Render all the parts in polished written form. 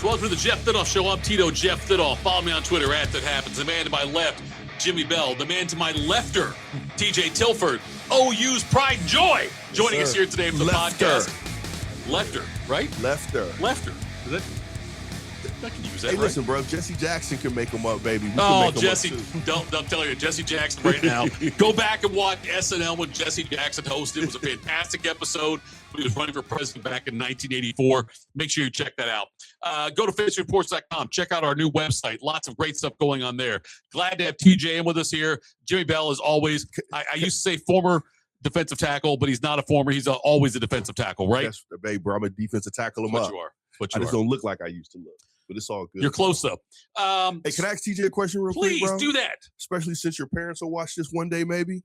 Welcome to the Jeff Thitoff Show. I'm Tito Jeff Thitoff. Follow me on Twitter at That Happens. The man to my left, Jimmie Bell. The man to my lefter, TJ Tilford. OU's pride and joy. Joining us here today for the podcast. Lefter, right? Lefter. Is that? I can use that, Hey, right? listen, bro. If Jesse Jackson can make them up, baby. We can Oh, make 'em Jesse, up too. don't tell you. Jesse Jackson right now. Go back and watch SNL when Jesse Jackson hosted. It was a fantastic episode. He was running for president back in 1984. Make sure you check that out. Go to fantasyreports.com. Check out our new website. Lots of great stuff going on there. Glad to have TJ in with us here. Jimmie Bell, as always. I used to say former defensive tackle, but he's not a former. He's always a defensive tackle, right? Yes, babe, bro. I'm a defensive tackle. What you are. I just don't look like I used to look, but it's all good. You're close, though. Hey, can I ask TJ a question real quick, bro? Please do that. Especially since your parents will watch this one day, maybe.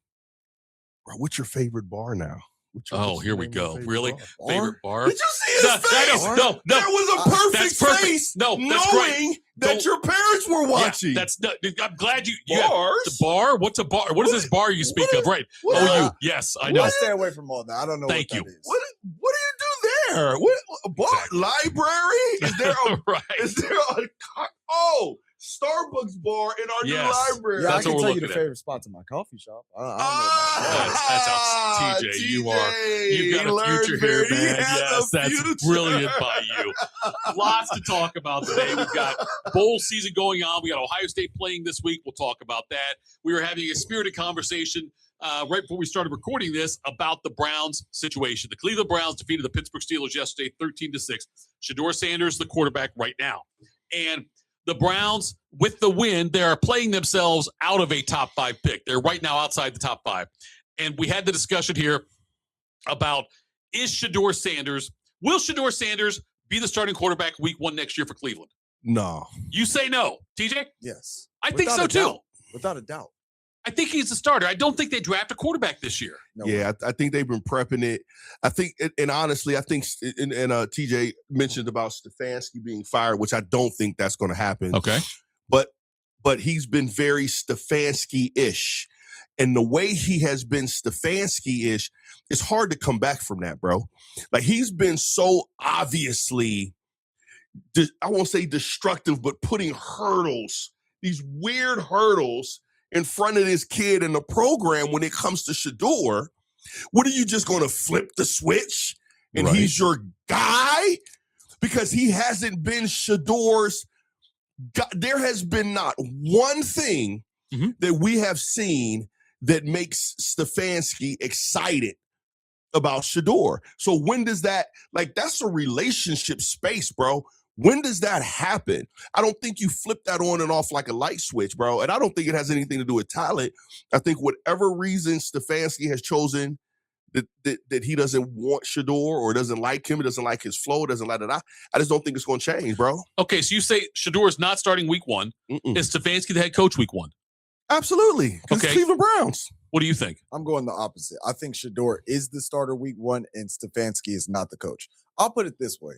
Bro, what's your favorite bar now? What's Here the we name of your go. favorite Really? bar? Favorite bar? Did you see his face? No. That was a perfect face. No, that's knowing that your parents were watching. Yeah, I'm glad you. Bars? The bar? What's a bar? What is this bar you speak of? Right. OU. Yes, I know. I stay away from all that. I don't know. Thank you. That is. What do you do there? What a bar? Library? Is there a right. Is there Starbucks bar in our new library? Yeah, That's I what can we're tell you looking the at. favorite spots in my coffee shop. I don't know about that. That's TJ. You've got a future here, man. Yes, that's brilliant by you. Lots to talk about today. We've got bowl season going on. We got Ohio State playing this week. We'll talk about that. We were having a spirited conversation right before we started recording this about the Browns situation. The Cleveland Browns defeated the Pittsburgh Steelers yesterday 13-6. Shedeur Sanders, the quarterback right now. And the Browns, with the win, they are playing themselves out of a top 5 pick. They're right now outside the top 5. And we had the discussion here about will Shedeur Sanders be the starting quarterback week 1 next year for Cleveland? No. You say no. TJ? Yes. I think so too. Without a doubt. I think he's the starter. I don't think they draft a quarterback this year. No Yeah, I think they've been prepping it. I think, and honestly, I think, and TJ mentioned about Stefanski being fired, which I don't think that's going to happen. Okay. But he's been very Stefanski-ish. And the way he has been Stefanski-ish, it's hard to come back from that, bro. Like, he's been so obviously, I won't say destructive, but putting hurdles, these weird hurdles in front of this kid in the program when it comes to Shedeur. What are you just going to flip the switch and he's your guy? Because he hasn't been Shedeur's guy. There has been not one thing that we have seen that makes Stefanski excited about Shedeur. So when does that, that's a relationship space, bro. When does that happen? I don't think you flip that on and off like a light switch, bro. And I don't think it has anything to do with talent. I think whatever reason Stefanski has chosen that he doesn't want Shedeur or doesn't like him, doesn't like his flow, doesn't like it. I just don't think it's going to change, bro. Okay, so you say Shedeur is not starting week 1. Is Stefanski the head coach week 1? Absolutely. Okay. It's Cleveland Browns. What do you think? I'm going the opposite. I think Shedeur is the starter week 1 and Stefanski is not the coach. I'll put it this way.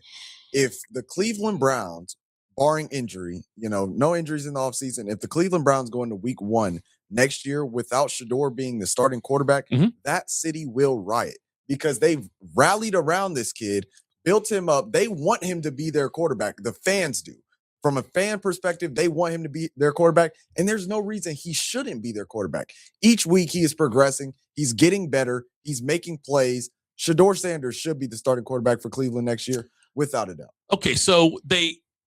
If the Cleveland Browns, barring injury, no injuries in the offseason, if the Cleveland Browns go into week 1 next year without Shedeur being the starting quarterback, that city will riot because they've rallied around this kid, built him up. They want him to be their quarterback. The fans do. From a fan perspective, they want him to be their quarterback, and there's no reason he shouldn't be their quarterback. Each week he is progressing. He's getting better. He's making plays. Shedeur Sanders should be the starting quarterback for Cleveland next year, without a doubt. Okay, so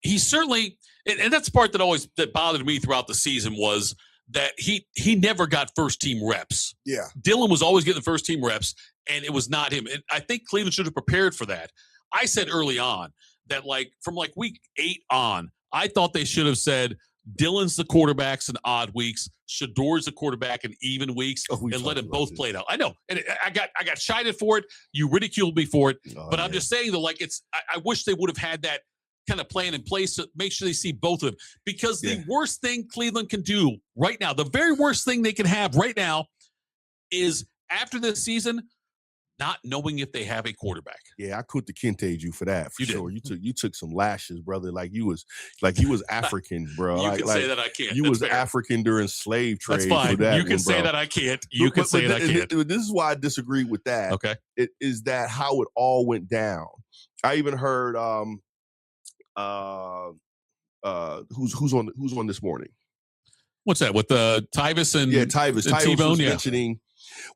he certainly, and that's the part that bothered me throughout the season was that he never got first team reps. Yeah. Dylan was always getting the first team reps, and it was not him. And I think Cleveland should have prepared for that. I said early on that from week 8 on, I thought they should have said Dylan's the quarterbacks in odd weeks, Shedeur's the quarterback in even weeks, and let them both play it out. I know, and I got chided for it. You ridiculed me for it, but I'm just saying though, I wish they would have had that kind of plan in place to make sure they see both of them. Because the worst thing Cleveland can do right now, the very worst thing they can have right now, is after this season, not knowing if they have a quarterback. Yeah, I could kinte you for that. You sure. You took some lashes, brother. Like you was African, bro. You can say that I can't. You That's was fair. African during slave trade. That's fine. For that you can say that I can't. You can say that I can't. This is why I disagree with that. Okay. It is that how it all went down. I even heard who's on this morning? What's that? With Tyvis and Tyvis. And Tyvis T-Bone, was mentioning.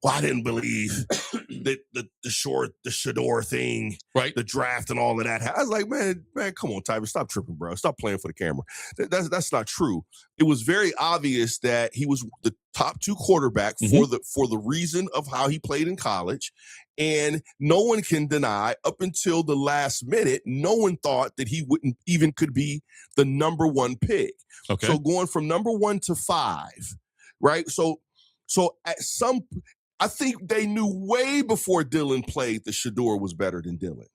Well, I didn't believe that the Shedeur thing, right? The draft and all of that. I was like, man, come on, Tyvis, stop tripping, bro. Stop playing for the camera. That's not true. It was very obvious that he was the top 2 quarterback for the reason of how he played in college, and no one can deny up until the last minute, no one thought that he wouldn't even could be the number 1 pick. Okay. So going from number 1 to 5, right? So I think they knew way before Dylan played that Shedeur was better than Dylan.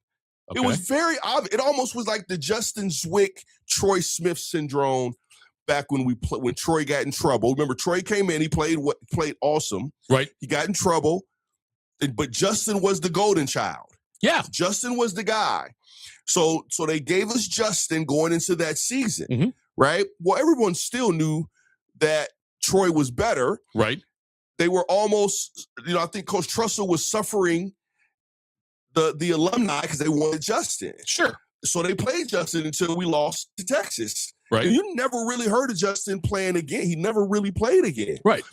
Okay. It was very obvious. It almost was like the Justin Zwick, Troy Smith syndrome back when Troy got in trouble. Remember, Troy came in, he played awesome. Right. He got in trouble, but Justin was the golden child. Yeah. Justin was the guy. So they gave us Justin going into that season, right? Well, everyone still knew that Troy was better. Right. They were almost, I think Coach Trussell was suffering the alumni because they wanted Justin. Sure. So they played Justin until we lost to Texas. Right. And you never really heard of Justin playing again. He never really played again. Right.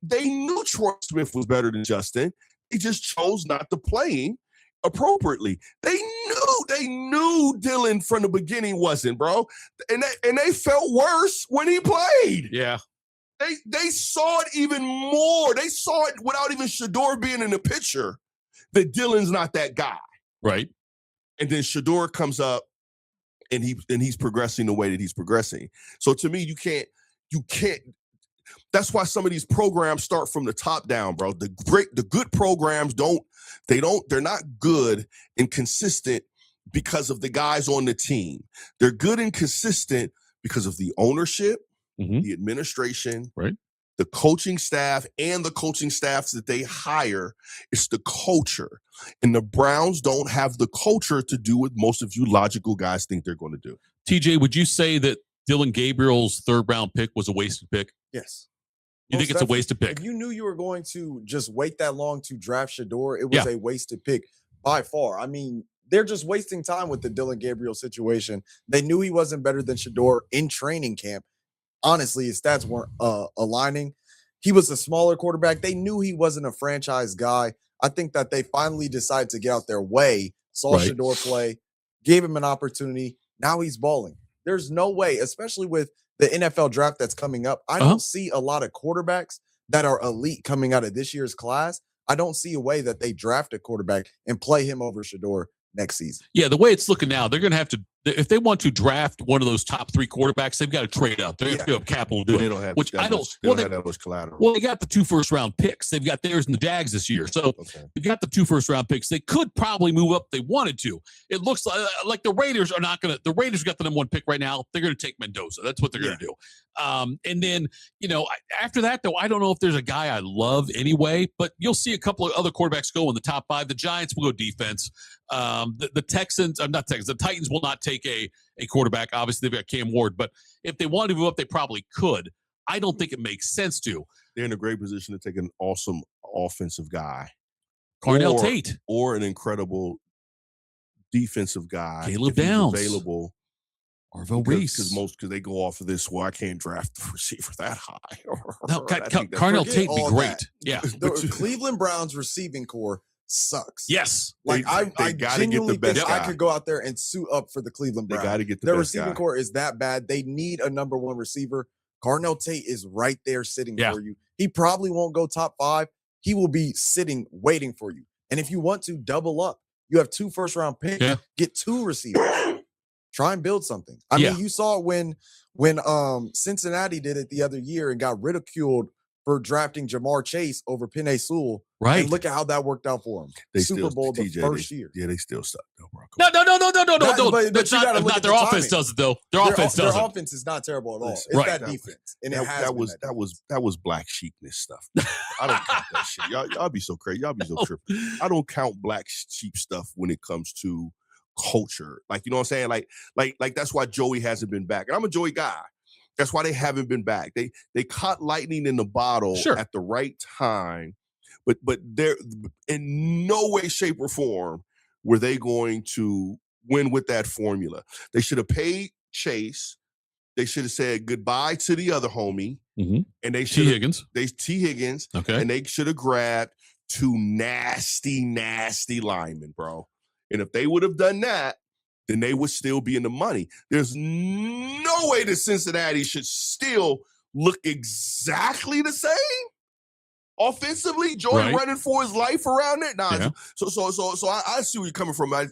They knew Troy Smith was better than Justin. He just chose not to play him appropriately. They knew Dylan from the beginning wasn't, bro. And they felt worse when he played. Yeah. They saw it even more. They saw it without even Shedeur being in the picture that Dylan's not that guy. Right. And then Shedeur comes up and he's progressing the way that he's progressing. So to me, you can't. That's why some of these programs start from the top down, bro. The good programs they're not good and consistent because of the guys on the team. They're good and consistent because of the ownership, the administration, right, the coaching staff, and the coaching staffs that they hire. It's the culture. And the Browns don't have the culture to do what most of you logical guys think they're going to do. TJ, would you say that Dylan Gabriel's 3rd round pick was a wasted pick? Yes. You think it's a wasted pick? If you knew you were going to just wait that long to draft Shedeur, it was a wasted pick by far. I mean, they're just wasting time with the Dylan Gabriel situation. They knew he wasn't better than Shedeur in training camp. Honestly, his stats weren't aligning. He was a smaller quarterback. They knew he wasn't a franchise guy. I think that they finally decided to get out their way, saw Shedeur play, gave him an opportunity. Now he's balling. There's no way, especially with the NFL draft that's coming up. I don't see a lot of quarterbacks that are elite coming out of this year's class. I don't see a way that they draft a quarterback and play him over Shedeur next season. Yeah, the way it's looking now, they're going to have to, if they want to draft one of those top 3 quarterbacks, they've got to trade up. They have to have capital to do it. They don't have that much collateral. Well, they got the 2 first-round picks. They've got theirs in the Jags this year. So they've got the 2 first-round picks. They could probably move up if they wanted to. It looks like the Raiders are not going to – the Raiders got the number 1 pick right now. They're going to take Mendoza. That's what they're going to do. And then, after that, though, I don't know if there's a guy I love anyway, but you'll see a couple of other quarterbacks go in the top 5. The Giants will go defense. The Texans, not Texans, the Titans will not take a quarterback. Obviously, they've got Cam Ward, but if they wanted to move up, they probably could. I don't think it makes sense to. They're in a great position to take an awesome offensive guy. Carnell Tate. Or an incredible defensive guy. Caleb Downs. Available. Arvo Reese. Because they go off of this, well, I can't draft the receiver that high. No, Carnell Tate would be great. That. Yeah. The Cleveland Browns receiving core sucks. Yes. Like I got to get the best guy. I could go out there and suit up for the Cleveland Browns. They got to get their best receiving guy. core is that bad. They need a number 1 receiver. Carnell Tate is right there sitting for you. He probably won't go top 5. He will be sitting waiting for you. And if you want to double up, you have 2 first-round picks. Get 2 receivers. Try and build something. I mean, you saw when Cincinnati did it the other year and got ridiculed for drafting Jamar Chase over Penei Sewell. Right. And look at how that worked out for them. Super Bowl the first year. Yeah, they still suck. No. But that's not their offense does it though. Their offense doesn't. Their offense is not terrible at all. It's that defense. And that was black sheepness stuff. I don't count that shit. Y'all be so crazy. Y'all be so trippy. I don't count black sheep stuff when it comes to culture. Like, you know what I'm saying? Like that's why Joey hasn't been back. And I'm a Joey guy. That's why they haven't been back. They caught lightning in the bottle at the right time, but they're in no way, shape, or form were they going to win with that formula. They should have paid Chase. They should have said goodbye to the other homie. Mm-hmm. And they T. should Higgins. T. Higgins. Okay. And they should have grabbed 2 nasty, nasty linemen, bro. And if they would have done that, then they would still be in the money. There's no way that Cincinnati should still look exactly the same offensively. Jordan running for his life around it. Nah, yeah. So I see where you're coming from. I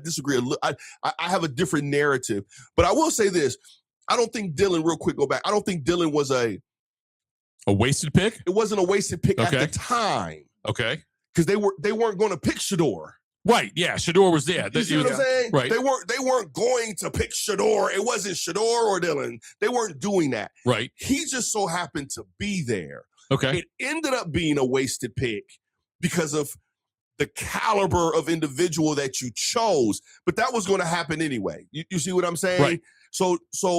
disagree. I have a different narrative, but I will say this: I don't think Dylan. Real quick, go back. I don't think Dylan was a wasted pick. It wasn't a wasted pick at the time. Okay, because they weren't going to pick Shedeur. Right, yeah, Shedeur was there. You see what I'm saying? Right. They weren't going to pick Shedeur. It wasn't Shedeur or Dylan. They weren't doing that. Right. He just so happened to be there. Okay. It ended up being a wasted pick because of the caliber of individual that you chose, but that was going to happen anyway. You see what I'm saying? Right. So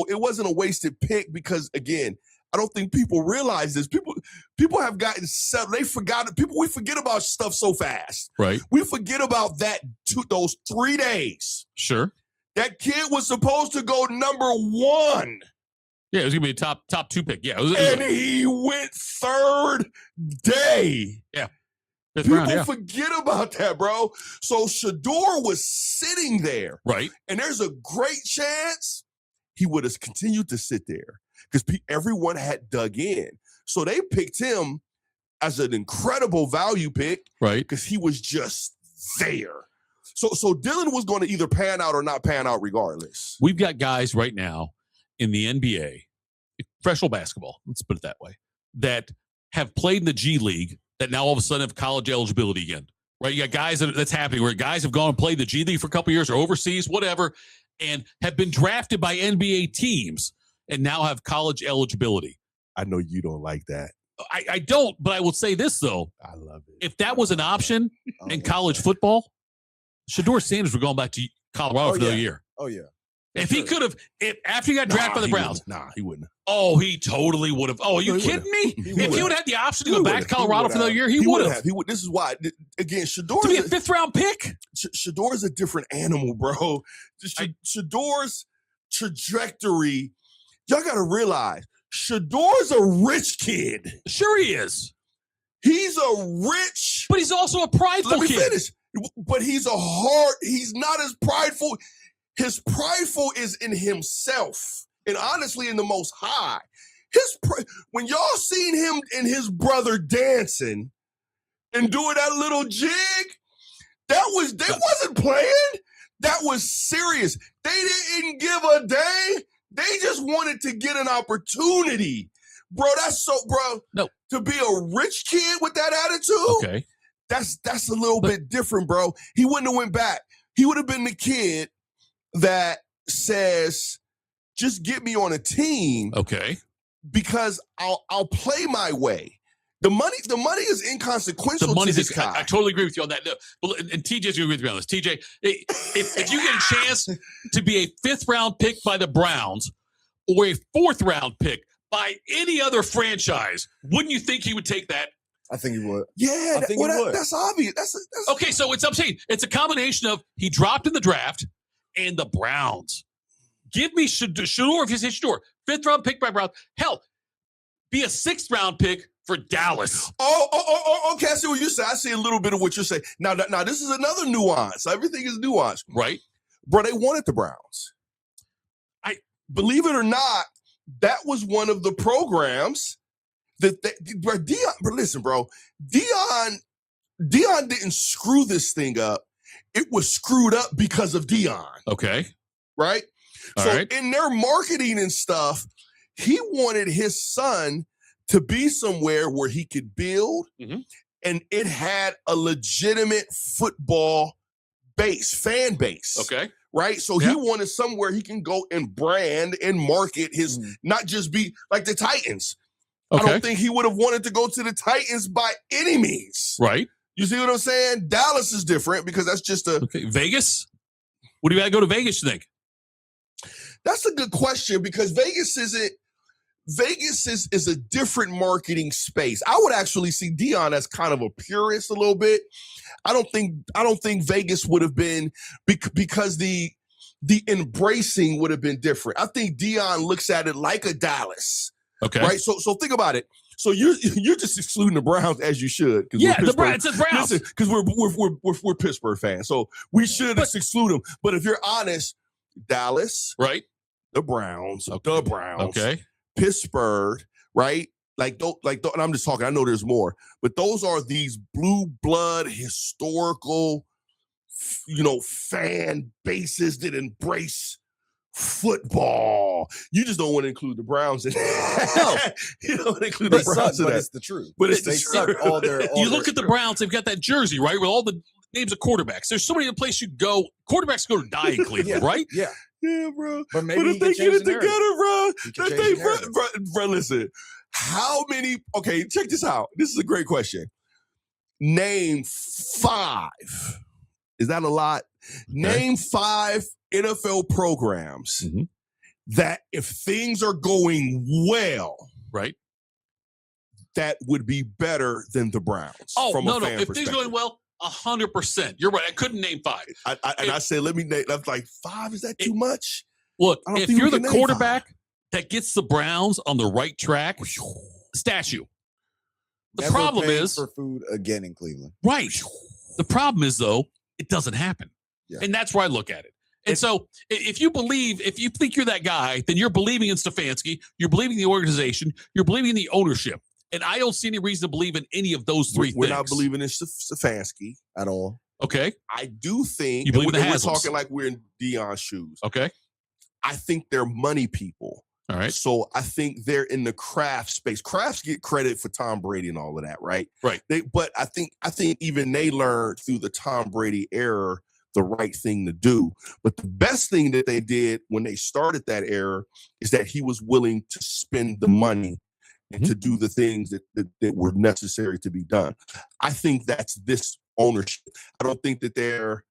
it wasn't a wasted pick because, again, I don't think people realize this. People have gotten set. They forgot. We forget about stuff so fast. Right. We forget about those 3 days. Sure. That kid was supposed to go number 1. Yeah, it was gonna be a top 2 pick. Yeah, and he went 3rd day. Yeah. People forget about that, bro. So Shedeur was sitting there. Right. And there's a great chance he would have continued to sit there because everyone had dug in. So they picked him as an incredible value pick. Right. Because he was just there. So Dylan was going to either pan out or not pan out regardless. We've got guys right now in the NBA, professional basketball, let's put it that way, that have played in the G League that now all of a sudden have college eligibility again, right? You got guys that's happening where guys have gone and played the G League for a couple of years or overseas, whatever, and have been drafted by NBA teams and now have college eligibility. I know you don't like that. I don't, but I will say this, though. I love it. If that was an option in college football, Shedeur Sanders were going back to Colorado for another year. Oh, yeah. If he could have, after he got drafted by the Browns. He wouldn't. Oh, he totally would have. Oh, are you kidding me? If he would have had the option to go back to Colorado for another year, he would have. This is why, again, Shedeur. To be a 5th-round pick? Shedeur is a different animal, bro. Shedeur's trajectory, y'all got to realize, Shedeur's a rich kid. Sure he is. He's a rich. But he's also a prideful kid. Let me finish. But he's not as prideful. His prideful is in himself and honestly in the Most High. When y'all seen him and his brother dancing and doing that little jig, they wasn't playing. That was serious. They didn't give a dang. They just wanted to get an opportunity. Bro, No. To be a rich kid with that attitude, okay, that's a little bit different, bro. He wouldn't have went back. He would have been the kid that says, just get me on a team. Okay. Because I'll play my way. The money is inconsequential to this guy. I totally agree with you on that. And TJ's agree with me on this. TJ, if you get a chance to be a 5th-round pick by the Browns or a 4th-round pick by any other franchise, wouldn't you think he would take that? I think he would. Yeah, he would. That's obvious. Okay, so I'm saying it's a combination of he dropped in the draft and the Browns. Give me Shedeur, if you say Shedeur, 5th-round pick by Browns. Hell, be a 6th-round pick for Dallas. Okay, I see what you say. I see a little bit of what you're saying. Now, this is another nuance. Everything is nuanced. Right. Bro, they wanted the Browns. Believe it or not, that was one of the programs that Deion, but listen, bro, Deion didn't screw this thing up. It was screwed up because of Deion. Okay. Right? In their marketing and stuff, he wanted his son to be somewhere where he could build, and it had a legitimate football fan base. Okay. Right? So he wanted somewhere he can go and brand and market his, not just be like the Titans. Okay. I don't think he would have wanted to go to the Titans by any means. Right. You see what I'm saying? Dallas is different because that's just Vegas? Would you rather go to Vegas, you think? That's a good question because Vegas Vegas is a different marketing space. I would actually see Deion as kind of a purist a little bit. I don't think Vegas would have been because the embracing would have been different. I think Deion looks at it like a Dallas. Okay. Right. So think about it. So you're just excluding the Browns as you should. Yeah, the Browns. Listen, because we're Pittsburgh fans, so we should exclude them. But if you're honest, Dallas, right? The Browns, okay. Pittsburgh, right? And I'm just talking. I know there's more, but those are these blue blood historical, fan bases that embrace football. You just don't want to include the Browns in that. No. You don't want to include the Browns in that. But it's the truth. But it's they suck all their. You look at the Browns, they've got that jersey, right? With all the names of quarterbacks. There's so many places you go. Quarterbacks go to die in Cleveland, right? Yeah. Yeah, bro. But maybe if they get it together, bro. Bro, listen. How many? Okay, check this out. This is a great question. Name 5. Is that a lot? Okay. Name 5 NFL programs that, if things are going well, right, that would be better than the Browns. Oh, from a fan if things are going well, 100%. You're right. I couldn't name 5. I said, let me name. I was like, 5? Is that too much? Look, if you're the quarterback that gets the Browns on the right track, statue. The Never problem is for food again in Cleveland. Right. The problem is, though, it doesn't happen. Yeah. And that's where I look at it. And so if you think you're that guy, then you're believing in Stefanski, you're believing in the organization, you're believing in the ownership. And I don't see any reason to believe in any of those 3 things. We're not believing in Stefanski at all. Okay. I do think you believe in the we're talking like we're in Deion's shoes. Okay. I think they're money people. All right. So I think they're in the craft space. Crafts get credit for Tom Brady and all of that, right? Right. But I think even they learned through the Tom Brady era the right thing to do. But the best thing that they did when they started that era is that he was willing to spend the money and to do the things that were necessary to be done. I think that's this ownership. I don't think that they're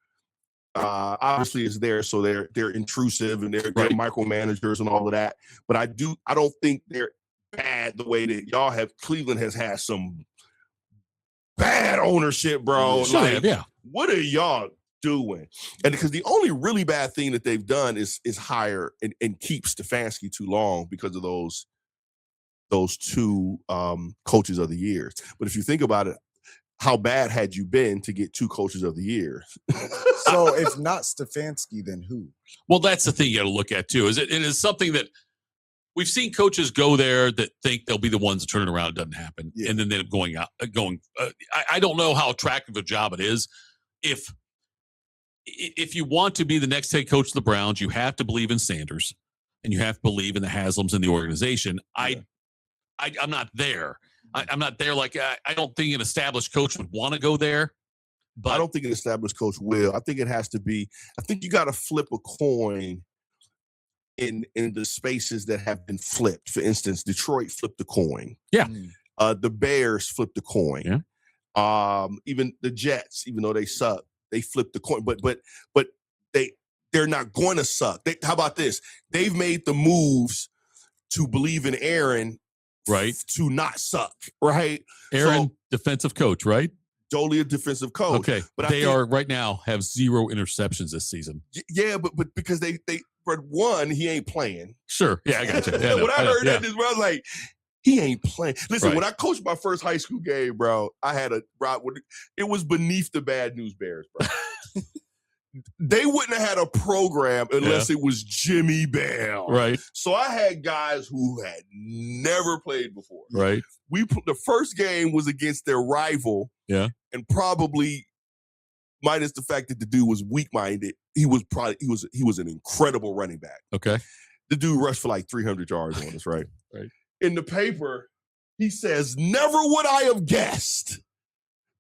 obviously it's there, so they're intrusive and they're micromanagers and all of that. But I don't think they're bad the way that y'all have. Cleveland has had some bad ownership, bro. What are y'all doing? And because the only really bad thing that they've done is hire and keep Stefanski too long because of those 2 coaches of the year. But if you think about it, how bad had you been to get 2 coaches of the year? So if not Stefanski, then who? Well, that's the thing you got to look at too. It is something that we've seen coaches go there that think they'll be the ones to turn it around. It doesn't happen, and then they're going. I don't know how attractive a job it is. If you want to be the next head coach of the Browns, you have to believe in Sanders, and you have to believe in the Haslams and the organization. I'm not there. I'm not there. I don't think an established coach would want to go there. But I don't think an established coach will. I think it has to be. I think you got to flip a coin in the spaces that have been flipped. For instance, Detroit flipped the coin. Yeah. The Bears flipped the coin. Yeah. Even the Jets, even though they suck, they flipped the coin. But they're not going to suck. How about this? They've made the moves to believe in Aaron. Right. To not suck, right? Aaron, defensive coach, right? Totally a defensive coach. Okay. But they are right now have 0 interceptions this season. Yeah, but because they for one, he ain't playing. Sure. Yeah, I got you. Yeah, when I heard that, I was like, he ain't playing. Listen, when I coached my first high school game, bro, I had it was beneath the bad news bears, bro. They wouldn't have had a program unless it was Jimmie Bell. Right. So I had guys who had never played before. Right. The first game was against their rival. Yeah. And probably minus the fact that the dude was weak-minded, he was an incredible running back. Okay. The dude rushed for like 300 yards on us, right? Right. In the paper, he says, "Never would I have guessed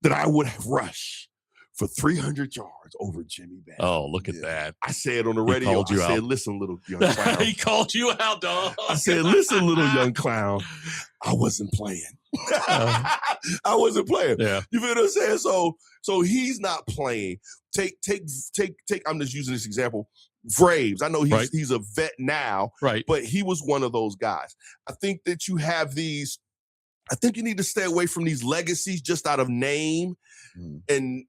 that I would have rushed for 300 yards over Jimmie Bell." Oh, look at that. I said on the radio, I said, "Listen, little young clown." He called you out, dog. I said, "Listen, little young clown, I wasn't playing." I wasn't playing. Yeah. You feel what I'm saying? So he's not playing. Take, I'm just using this example. Braves. I know Right. he's a vet now, Right. but he was one of those guys. I think that you have these. I think you need to stay away from these legacies just out of name, and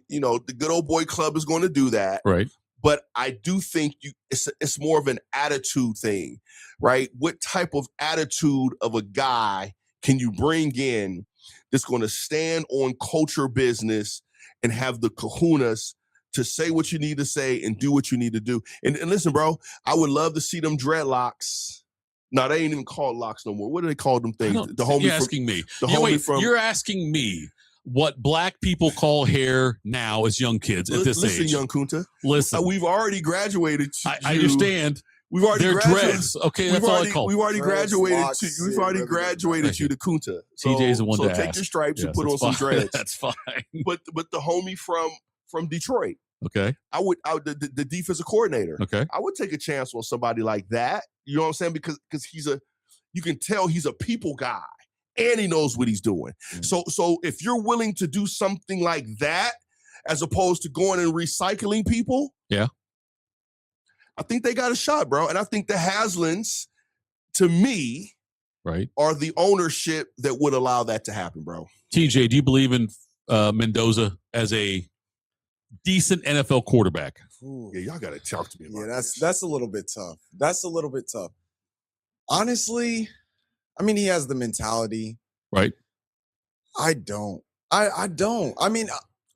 you know the good old boy club is going to do that. Right. But I do think it's more of an attitude thing, right? What type of attitude of a guy can you bring in that's going to stand on culture business and have the kahunas to say what you need to say and do what you need to do? And listen, bro, I would love to see them dreadlocks. No, they ain't even called locks no more. What do they call them things? The homie you're asking me. You're asking me what black people call hair now as young kids at this age. Listen, young Kunta. Listen. We've already graduated. I understand. We've already graduated. Dreads. Okay, that's all I call. We've already graduated. We've already graduated you to Kunta. TJ's the one to take ask. your stripes and put on some dreads. That's fine. But the homie from Detroit. Okay. The defensive coordinator. Okay. I would take a chance on somebody like that. You know what I'm saying? Because you can tell he's a people guy and he knows what he's doing. So if you're willing to do something like that, as opposed to going and recycling people, yeah, I think they got a shot, bro. And I think the Haslins, to me, right, are the ownership that would allow that to happen, bro. TJ, do you believe in Mendoza as a decent NFL quarterback? Ooh. Yeah, y'all got to talk to me about that's a little bit tough. That's a little bit tough. Honestly, I mean, he has the mentality. Right. I don't. I don't. I mean,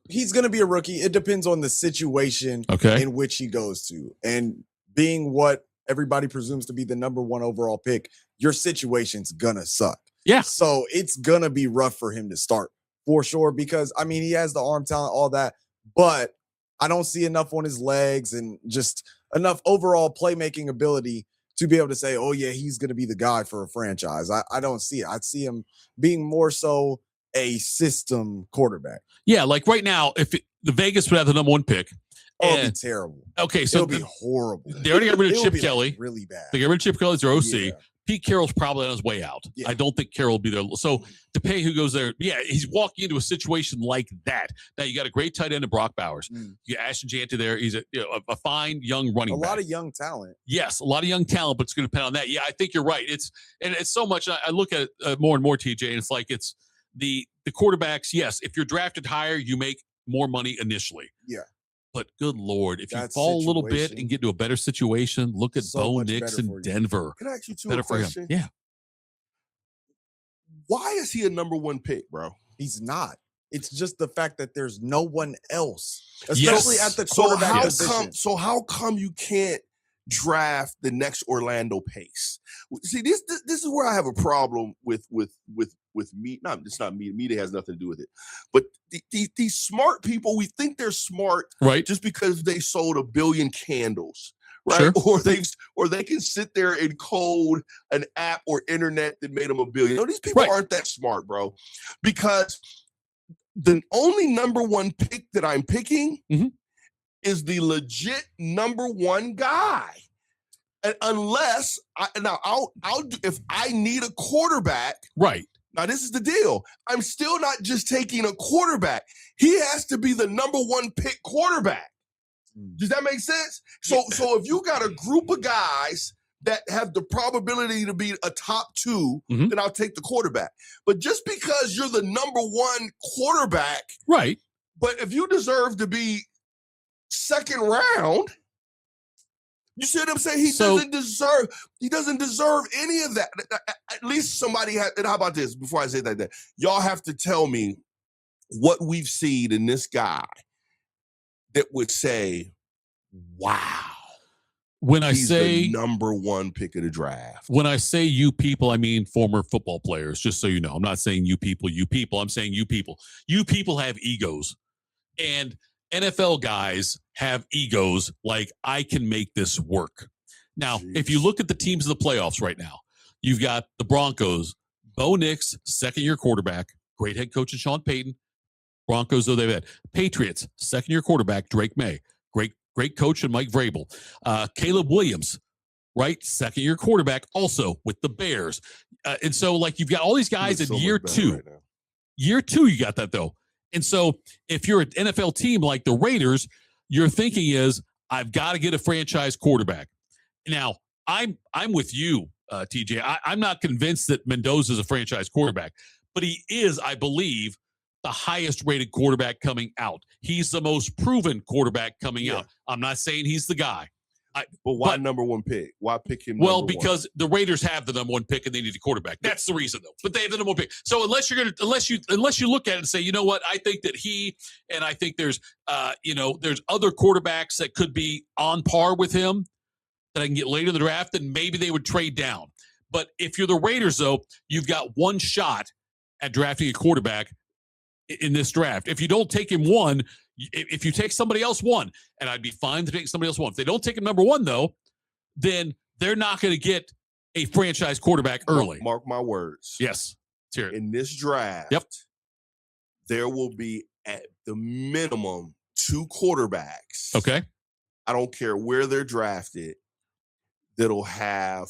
he's going to be a rookie. It depends on the situation in which he goes to. And being what everybody presumes to be the number 1 overall pick, your situation's going to suck. Yeah. So it's going to be rough for him to start for sure because, I mean, he has the arm talent, all that. But I don't see enough on his legs and just enough overall playmaking ability to be able to say, oh, yeah, he's going to be the guy for a franchise. I don't see it. I see him being more so a system quarterback. Yeah, like right now, if the Vegas would have the number 1 pick. It'd be terrible. Okay, so it'll be horrible. They already got rid of Chip Kelly. Really bad. They got rid of Chip Kelly as their OC. Yeah. Pete Carroll's probably on his way out. Yeah. I don't think Carroll will be there. So to pay who goes there, yeah, he's walking into a situation like that. Now you got a great tight end in Brock Bowers. You got Ashton Janty there. He's a fine young running back. A lot of young talent. Yes, a lot of young talent, but it's going to depend on that. Yeah, I think you're right. It's so much. I look at it more and more, TJ, and it's like it's the quarterbacks. Yes, if you're drafted higher, you make more money initially. Yeah. But good Lord, if you fall a little bit and get into a better situation, look at Bo Nix in Denver. Can I ask you a question? Yeah. Why is he a number 1 pick, bro? He's not. It's just the fact that there's no one else, especially at the quarterback position. So how come you can't draft the next Orlando Pace? See, this is where I have a problem with me. No, it's not me. Media has nothing to do with it. But these smart people, we think they're smart, right? Just because they sold 1 billion candles, right? Sure. Or they can sit there and code an app or internet that made them 1 billion. No, these people aren't that smart, bro. Because the only number 1 pick that I'm picking is the legit number 1 guy. And unless I'll do, if I need a quarterback, right? Now this is the deal. I'm still not just taking a quarterback. He has to be the number 1 pick quarterback. Does that make sense? So if you got a group of guys that have the probability to be a top 2, then I'll take the quarterback. But just because you're the number 1 quarterback, right? But if you deserve to be 2nd round, you see what I'm saying? He doesn't deserve any of that. At least somebody had. And how about this? Before I say that, y'all have to tell me what we've seen in this guy that would say, "Wow." When I he's say the number 1 pick of the draft. When I say you people, I mean former football players. Just so you know, I'm not saying you people. I'm saying you people. You people have egos, and NFL guys have egos like, I can make this work. Now, if you look at the teams in the playoffs right now, you've got the Broncos, Bo Nix, 2nd-year quarterback, great head coach in Sean Payton. Broncos, though they've had. Patriots, 2nd-year quarterback, Drake May, great coach and Mike Vrabel. Caleb Williams, right, 2nd-year quarterback, also with the Bears. And so, like, you've got all these guys in year 2. Right, year 2, you got that, though. And so if you're an NFL team like the Raiders, your thinking is, I've got to get a franchise quarterback. Now, I'm with you, TJ. I'm not convinced that Mendoza is a franchise quarterback, but he is, I believe, the highest rated quarterback coming out. He's the most proven quarterback coming out. I'm not saying he's the guy. But why number one pick? Why pick him? Well, because the Raiders have the number one pick and they need a quarterback. That's the reason, though. But they have the number one pick. So unless you look at it and say, you know what, I think that I think there's there's other quarterbacks that could be on par with him that I can get later in the draft, then maybe they would trade down. But if you're the Raiders, though, you've got one shot at drafting a quarterback in this draft. If you don't take him one, if you take somebody else one, and I'd be fine to take somebody else one. If they don't take him number one, though, then they're not going to get a franchise quarterback early. Mark my words. Yes. Let's hear it. In this draft, there will be at the minimum 2 quarterbacks. Okay. I don't care where they're drafted, that'll have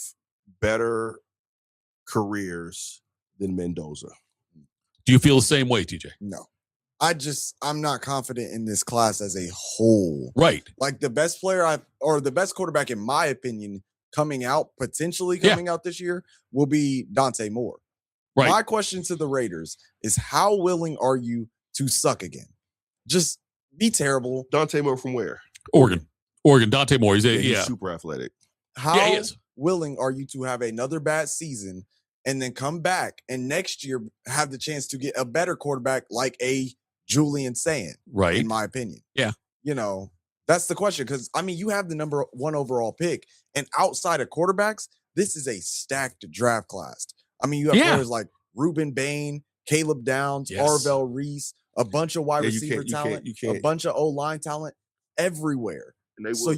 better careers than Mendoza. Do you feel the same way, TJ? No. I'm not confident in this class as a whole. Right. Like the best quarterback, in my opinion, potentially coming out this year will be Dante Moore. Right. My question to the Raiders is, how willing are you to suck again? Just be terrible. Dante Moore from where? Oregon. Dante Moore. He's super athletic. How willing are you to have another bad season and then come back and next year have the chance to get a better quarterback like a Julian Sand, right? In my opinion. Yeah. That's the question. Because, you have the number 1 overall pick. And outside of quarterbacks, this is a stacked draft class. You have players like Ruben Bain, Caleb Downs, Arvell Reese, a bunch of wide receiver talent, a bunch of O-line talent everywhere. So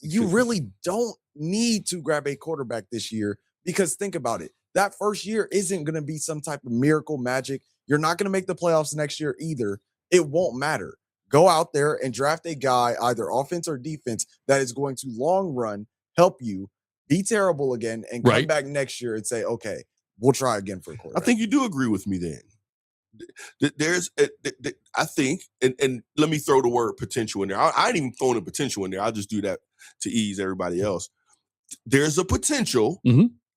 you really don't need to grab a quarterback this year, because think about it. That first year isn't going to be some type of miracle magic. You're not going to make the playoffs next year either. It won't matter. Go out there and draft a guy, either offense or defense, that is going to long run help you be terrible again and come back next year and say, okay, we'll try again for a quarterback. I think you do agree with me then. I think, and let me throw the word potential in there. I ain't even throwing the potential in there. I'll just do that to ease everybody else. There's a potential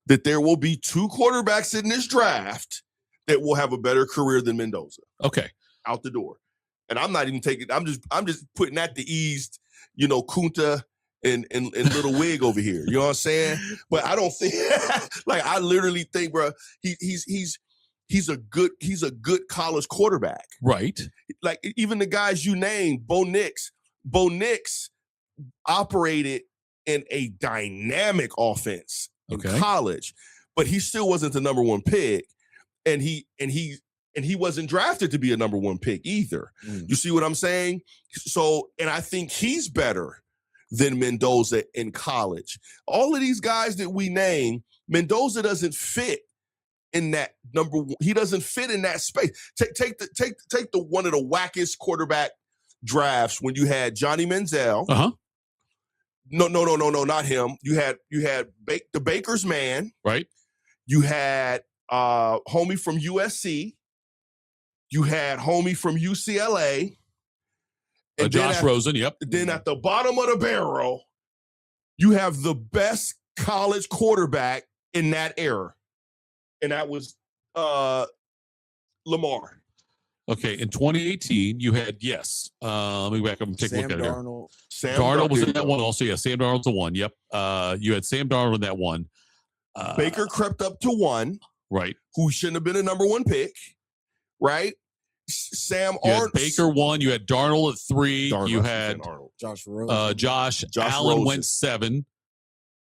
that there will be 2 quarterbacks in this draft that will have a better career than Mendoza. Okay. Out the door. And I'm not even taking, I'm just putting that to ease, Kunta and Little Wig over here. You know what I'm saying? But I don't think I literally think, bro, he's a good college quarterback. Right. Like even the guys you named, Bo Nix operated in a dynamic offense in college, but he still wasn't the number 1 pick. And he wasn't drafted to be a number 1 pick either. You see what I'm saying? So, and I think he's better than Mendoza in college. All of these guys that we name, Mendoza doesn't fit in that number 1. He doesn't fit in that space. Take the one of the wackest quarterback drafts when you had Johnny Manziel. No, not him. You had the Baker's man. Right. You had homie from USC. You had homie from UCLA. And Josh Rosen, yep. Then at the bottom of the barrel, you have the best college quarterback in that era. And that was Lamar. Okay, in 2018, you had, let me back up and take a look at it here. Sam Darnold was in that one also. Yeah, Sam Darnold's the one. Yep. You had Sam Darnold in that one. Baker crept up to 1. Right. Who shouldn't have been a number 1 pick. Right? You had Baker 1. You had Darnold at 3. You had Josh Rosen. Josh Allen Rosen. Went 7.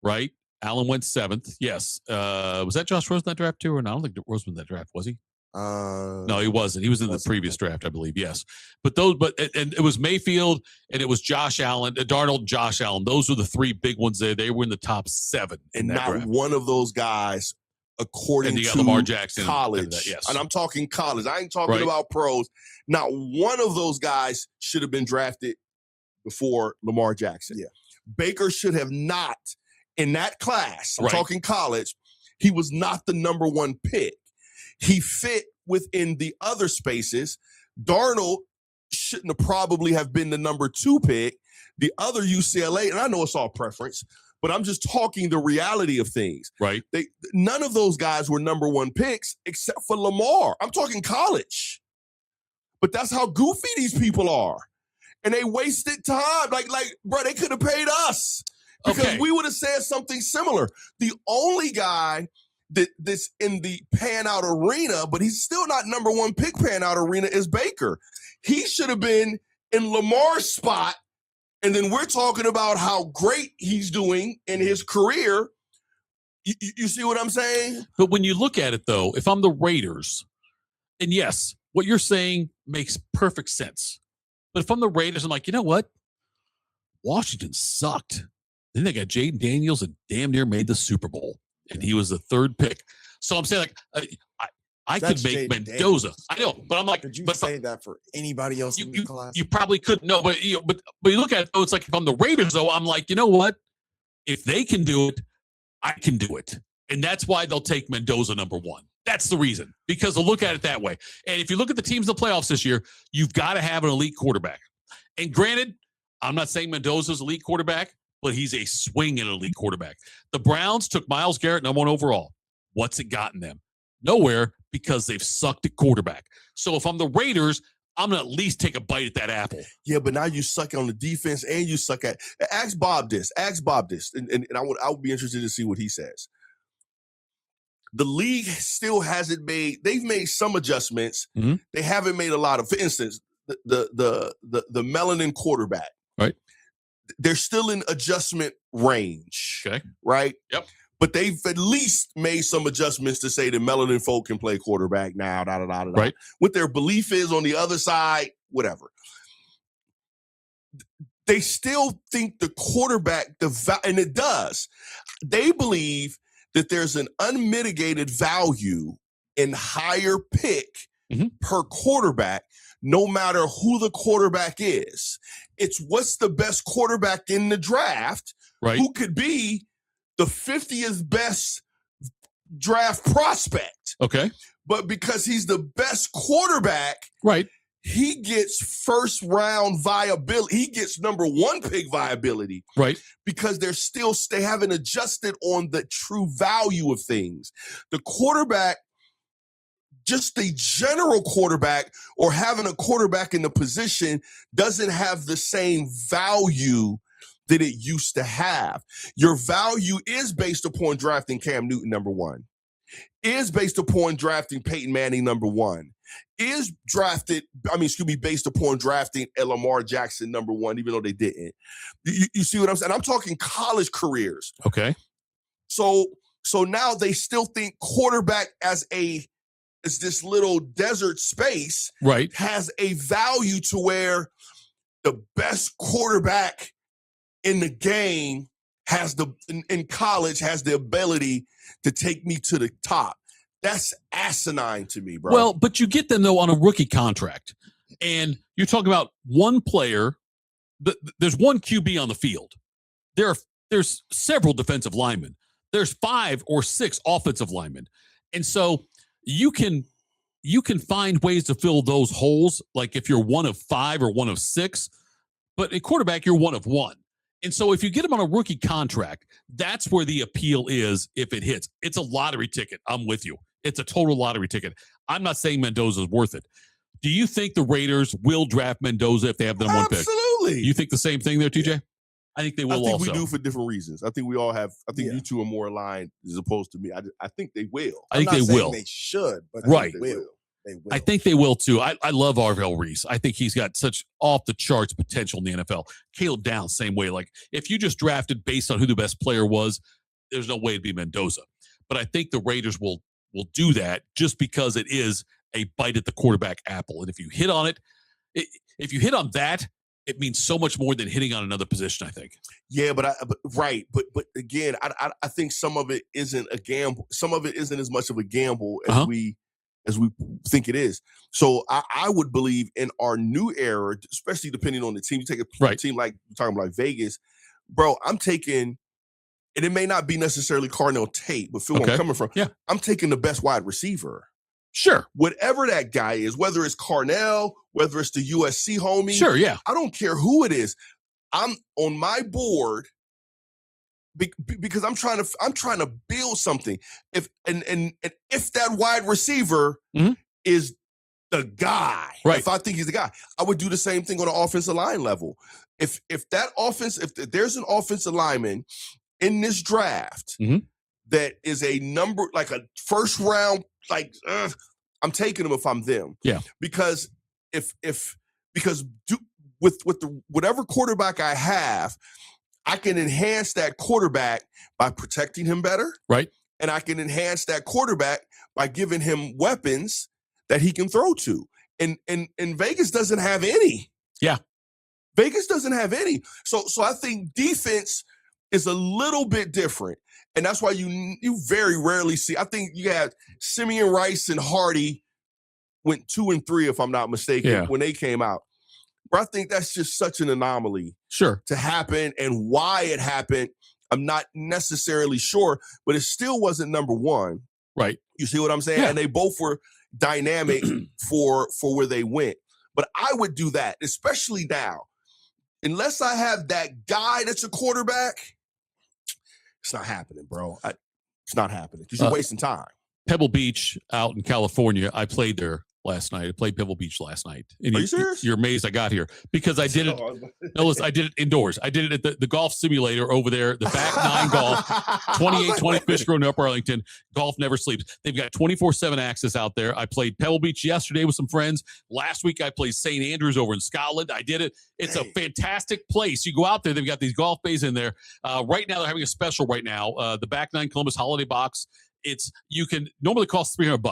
Right? Allen went 7th. Yes. Was that Josh Rosen in that draft too? Or no? I don't think Rosen was in that draft, was he? No, he wasn't. He was in the previous draft, I believe. Yes. But it was Mayfield and it was Josh Allen, Darnold, Josh Allen. Those were the 3 big ones there. They were in the top 7. And not draft. One of those guys, according to Lamar Jackson college. Yes. And I'm talking college. I ain't talking about pros. Not one of those guys should have been drafted before Lamar Jackson. Yeah. Baker should have not, in that class, I'm talking college, he was not the number 1 pick. He fit within the other spaces. Darnold shouldn't have probably have been the number 2 pick. The other UCLA, and I know it's all preference, but I'm just talking the reality of things. Right. None of those guys were number one picks except for Lamar. I'm talking college. But that's how goofy these people are. And they wasted time. Like, bro, they could have paid us because we would have said something similar. The only guy that's in the pan-out arena, but he's still not number one pick pan-out arena, is Baker. He should have been in Lamar's spot. And then we're talking about how great he's doing in his career. You see what I'm saying? But when you look at it, though, if I'm the Raiders, and yes, what you're saying makes perfect sense. But if I'm the Raiders, I'm like, you know what? Washington sucked. Then they got Jaden Daniels and damn near made the Super Bowl. And he was the third pick. So I'm saying, like, I could make Mendoza. Daniels. I know, but I'm like, could you say that for anybody else in the class? You probably couldn't. No, but you look at it, though, it's like if I'm the Raiders, though, I'm like, you know what? If they can do it, I can do it. And that's why they'll take Mendoza number one. That's the reason, because they'll look at it that way. And if you look at the teams in the playoffs this year, you've got to have an elite quarterback. And granted, I'm not saying Mendoza's elite quarterback, but he's a swinging elite quarterback. The Browns took Myles Garrett number one overall. What's it gotten them? Nowhere, because they've sucked at quarterback. So if I'm the Raiders, I'm going to at least take a bite at that apple. Yeah, but now you suck on the defense and you suck at – ask Bob this. And I would be interested to see what he says. The league still hasn't made – they've made some adjustments. Mm-hmm. They haven't made a lot of – for instance, the Melanin quarterback. Right. They're still in adjustment range. Okay. Right? Yep. But they've at least made some adjustments to say that melanin folk can play quarterback now, Right. What their belief is on the other side, whatever. They still think the quarterback, and it does. They believe that there's an unmitigated value in higher pick per quarterback, no matter who the quarterback is. It's what's the best quarterback in the draft, right? Who could be the 50th best draft prospect. Okay. But because he's the best quarterback, right, he gets first round viability. He gets number one pick viability. Right. Because they haven't adjusted on the true value of things. The quarterback, just the general quarterback or having a quarterback in the position doesn't have the same value that it used to have. Your value is based upon drafting Cam Newton number one, is based upon drafting Peyton Manning number one, is based upon drafting Lamar Jackson number one, even though they didn't. You see what I'm saying? I'm talking college careers. Okay. So now they still think quarterback as this little desert space, right, has a value to where the best quarterback in the game in college has the ability to take me to the top. That's asinine to me, bro. Well, but you get them, though, on a rookie contract. And you're talking about one player. There's one QB on the field. There's several defensive linemen. There's 5 or 6 offensive linemen. And so you can find ways to fill those holes, like if you're one of 5 or one of 6. But at quarterback, you're one of 1. And so if you get him on a rookie contract, that's where the appeal is if it hits. It's a lottery ticket. I'm with you. It's a total lottery ticket. I'm not saying Mendoza's worth it. Do you think the Raiders will draft Mendoza if they have the number one pick? Absolutely. You think the same thing there, TJ? Yeah. I think they will also. I think we do for different reasons. I think we all have. I think you two are more aligned as opposed to me. I think they will. I think they will. They should, but right. They will. They will. I think they will too. I love Arvell Reese. I think he's got such off the charts potential in the NFL. Caleb Downs, same way. Like if you just drafted based on who the best player was, there's no way it'd be Mendoza. But I think the Raiders will do that just because it is a bite at the quarterback apple. And if you hit on it, it means so much more than hitting on another position, I think. Yeah, but again, I think some of it isn't a gamble. Some of it isn't as much of a gamble as we think it is. So I would believe in our new era, especially depending on the team. You take a team like you're talking about Vegas, bro. I'm taking, and it may not be necessarily Carnell Tate, but feel where I'm coming from. Yeah, I'm taking the best wide receiver. Sure. Whatever that guy is, whether it's Carnell, whether it's the USC homie. Sure, yeah. I don't care who it is. I'm on my board because I'm trying to build something. If and if that wide receiver is the guy, right. if I think he's the guy, I would do the same thing on the offensive line level. If there's an offensive lineman in this draft that is a number, like a first round, like I'm taking him if I'm them. Yeah. Because with whatever quarterback I have, I can enhance that quarterback by protecting him better. Right. And I can enhance that quarterback by giving him weapons that he can throw to. And Vegas doesn't have any. Yeah. Vegas doesn't have any. So I think defense is a little bit different. And that's why you very rarely see. I think you had Simeon Rice and Hardy went 2 and 3, if I'm not mistaken, when they came out. But I think that's just such an anomaly to happen, and why it happened, I'm not necessarily sure, but it still wasn't number one. Right. You see what I'm saying? Yeah. And they both were dynamic for where they went. But I would do that, especially now. Unless I have that guy that's a quarterback, it's not happening, bro. It's not happening because you're wasting time. Pebble Beach out in California, I played there last night. I played Pebble Beach last night. And Are you serious? You're amazed I got here because I did it. No, listen, I did it indoors. I did it at the golf simulator over there, the Back Nine Golf, 2820 Fish Road in Upper Arlington. Golf never sleeps. They've got 24/7 access out there. I played Pebble Beach yesterday with some friends. Last week I played St. Andrews over in Scotland. I did it. It's a fantastic place. You go out there, they've got these golf bays in there. Right now they're having a special right now. The Back Nine Columbus Holiday Box. You can normally cost $300,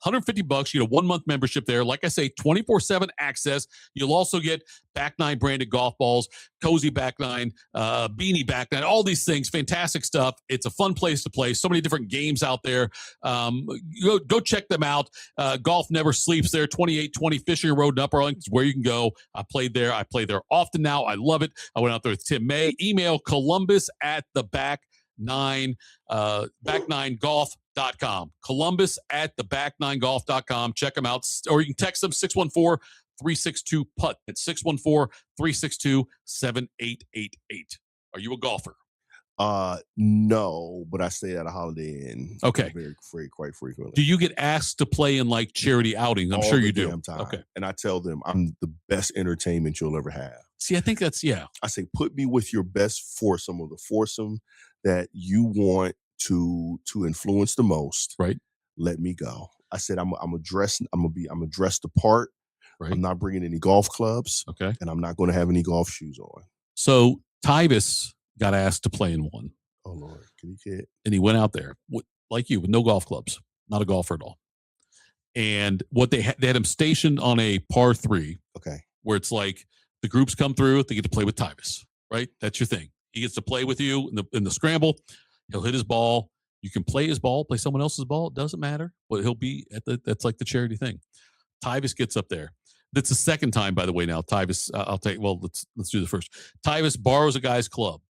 $150. You get a 1-month membership there. Like I say, 24/7 access. You'll also get Back Nine branded golf balls, cozy Back Nine, beanie Back Nine, all these things. Fantastic stuff. It's a fun place to play. So many different games out there. Go check them out. Golf never sleeps there. 2820 Fishing Road in Upper Arlington is where you can go. I played there. I play there often now. I love it. I went out there with Tim May. Email Columbus at the back9golf.com. Columbus at the back9golf.com. Check them out. Or you can text them 614-362-PUT. It's 614-362-7888. Are you a golfer? No, but I stay at a Holiday Inn. Okay. Quite frequently. Do you get asked to play in like charity outings? I'm sure you do. Okay. And I tell them I'm the best entertainment you'll ever have. See, I think that's, I say, put me with your best foursome, or the foursome that you want to influence the most. Right. Let me go. I said, I'm dressed the part. Right. I'm not bringing any golf clubs. Okay. And I'm not going to have any golf shoes on. So Tyvis got asked to play in one. Oh Lord, can you kid? And he went out there like you with no golf clubs, not a golfer at all. And what they had him stationed on a par 3. Okay. Where it's like the groups come through, they get to play with Tyvis, right? That's your thing. He gets to play with you in the scramble. He'll hit his ball. You can play his ball, play someone else's ball. It doesn't matter. But he'll be that's like the charity thing. Tyvis gets up there. That's the second time, by the way. Now Tyvis, let's do the first. Tyvis borrows a guy's club,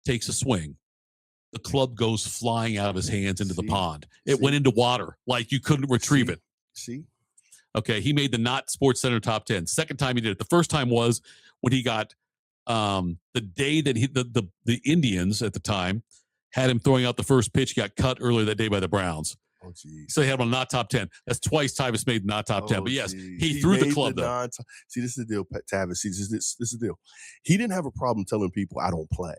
takes a swing. The club goes flying out of his hands into the pond. It went into water, like you couldn't retrieve it. See? Okay, he made the Not Sports Center top 10. Second time he did it. The first time was when he got the day that the Indians at the time had him throwing out the first pitch. He got cut earlier that day by the Browns. Oh, geez. So he had him on not top 10. That's twice Tyvis made the not top 10. But yes, he threw the club though. See, this is the deal, Tavis. See, this is the deal. He didn't have a problem telling people I don't play.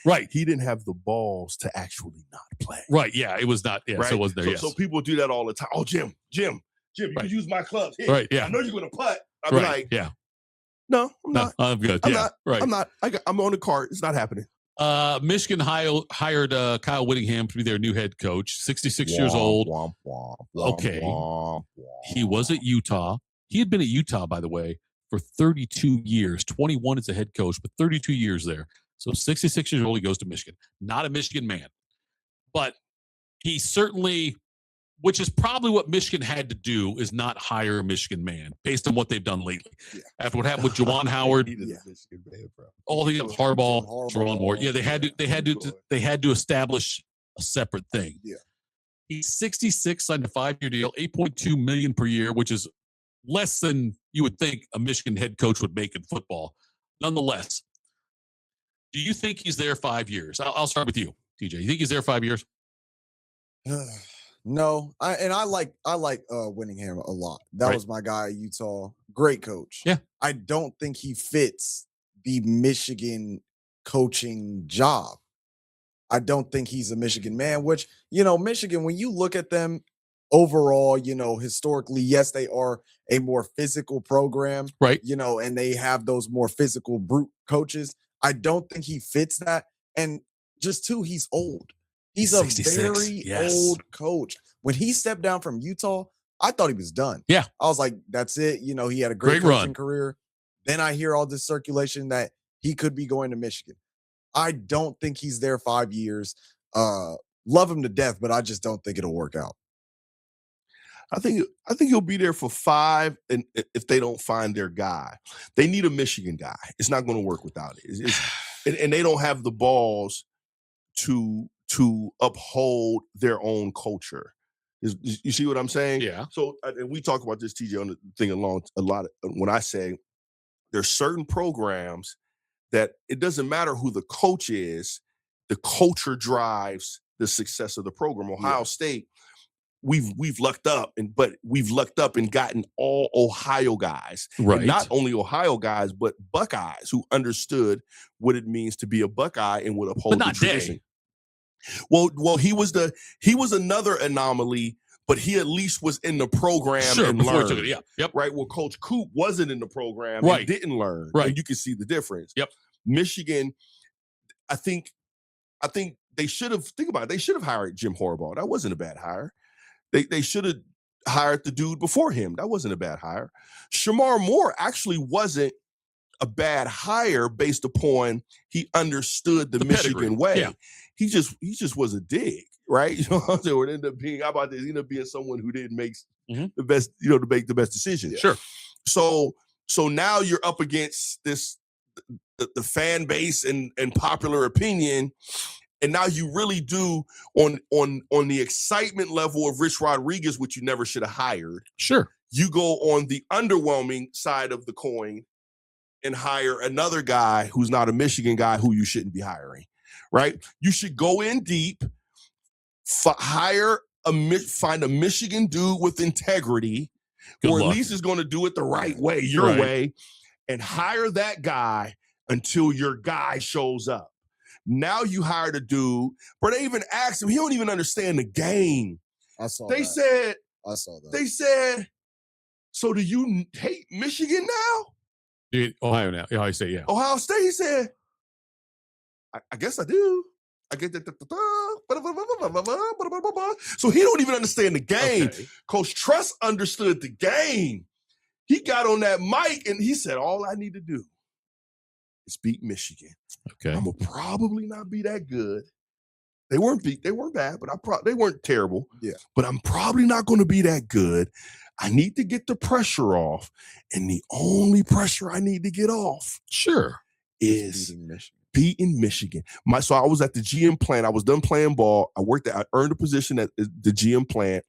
Right. He didn't have the balls to actually not play. Right. Yeah. It was not. Yeah. Right? So it wasn't there. So people do that all the time. Oh, Jim, you can use my clubs. Here. Right. Yeah. I know you're going to putt. I'm like, yeah. No, I'm not. I'm good. I'm yeah. not. Right. I'm not. I'm on the cart. It's not happening. Michigan hired Kyle Whittingham to be their new head coach. 66 years old. Okay. He was at Utah. He had been at Utah, by the way, for 32 years. 21 as a head coach, but 32 years there. So 66 years old, he goes to Michigan. Not a Michigan man. But he certainly, which is probably what Michigan had to do, is not hire a Michigan man based on what they've done lately. Yeah. After what happened with Juwan Howard, all the Harbaugh, Jerron Moore. Yeah, they had to establish a separate thing. Yeah. He's 66, signed a 5-year deal, $8.2 million per year, which is less than you would think a Michigan head coach would make in football. Nonetheless, Do you think he's there 5 years? I'll start with you, TJ. You think he's there 5 years? No, I like Whittingham a lot. That was my guy at Utah. Great coach. Yeah. I don't think he fits the Michigan coaching job. I don't think he's a Michigan man, which, Michigan, when you look at them overall, historically, yes, they are a more physical program, right? And they have those more physical brute coaches. I don't think he fits that. And just two, he's old. He's a very old coach. When he stepped down from Utah, I thought he was done. Yeah. I was like, that's it. He had a great coaching career. Then I hear all this circulation that he could be going to Michigan. I don't think he's there 5 years. Love him to death, but I just don't think it'll work out. I think he'll be there for 5, and if they don't find their guy. They need a Michigan guy. It's not going to work without it. And they don't have the balls to uphold their own culture. You see what I'm saying? Yeah. So, and we talk about this, TJ, on the thing a lot when I say there's certain programs that it doesn't matter who the coach is, the culture drives the success of the program. Ohio State, we've lucked up and gotten all Ohio guys. Right. And not only Ohio guys, but Buckeyes who understood what it means to be a Buckeye and would uphold the tradition. Day. Well, he was another anomaly, but he at least was in the program and learned. Took it. Yeah. Yep. Right. Well, Coach Coop wasn't in the program and didn't learn. Right. And you can see the difference. Yep. Michigan, I think they should have hired Jim Harbaugh. That wasn't a bad hire. They should have hired the dude before him. That wasn't a bad hire. Shamar Moore actually wasn't a bad hire based upon he understood the Michigan way. Yeah. He just was a dig, right? So it ended up being someone who didn't make the best, to make the best decisions. Yeah. Sure. So now you're up against the fan base and popular opinion. And now you really do on the excitement level of Rich Rodriguez, which you never should have hired. Sure. You go on the underwhelming side of the coin and hire another guy who's not a Michigan guy who you shouldn't be hiring, right? You should go in deep, find a Michigan dude with integrity, or at least is going to do it the right way, your way, and hire that guy until your guy shows up. Now you hired a dude, but they even asked him, he don't even understand the game. I saw that. I saw that. They said, so do you hate Michigan now? Ohio now. Ohio State, yeah. Ohio State, he said, I guess I do. I get that. So he don't even understand the game. Okay. Coach Truss understood the game. He got on that mic and he said, all I need to do is beat Michigan. Okay. I'm going to probably not be that good. They weren't bad, but they weren't terrible. Yeah. But I'm probably not going to be that good. I need to get the pressure off. And the only pressure I need to get off is beating Michigan. So I was at the GM plant. I was done playing ball. I earned a position at the GM plant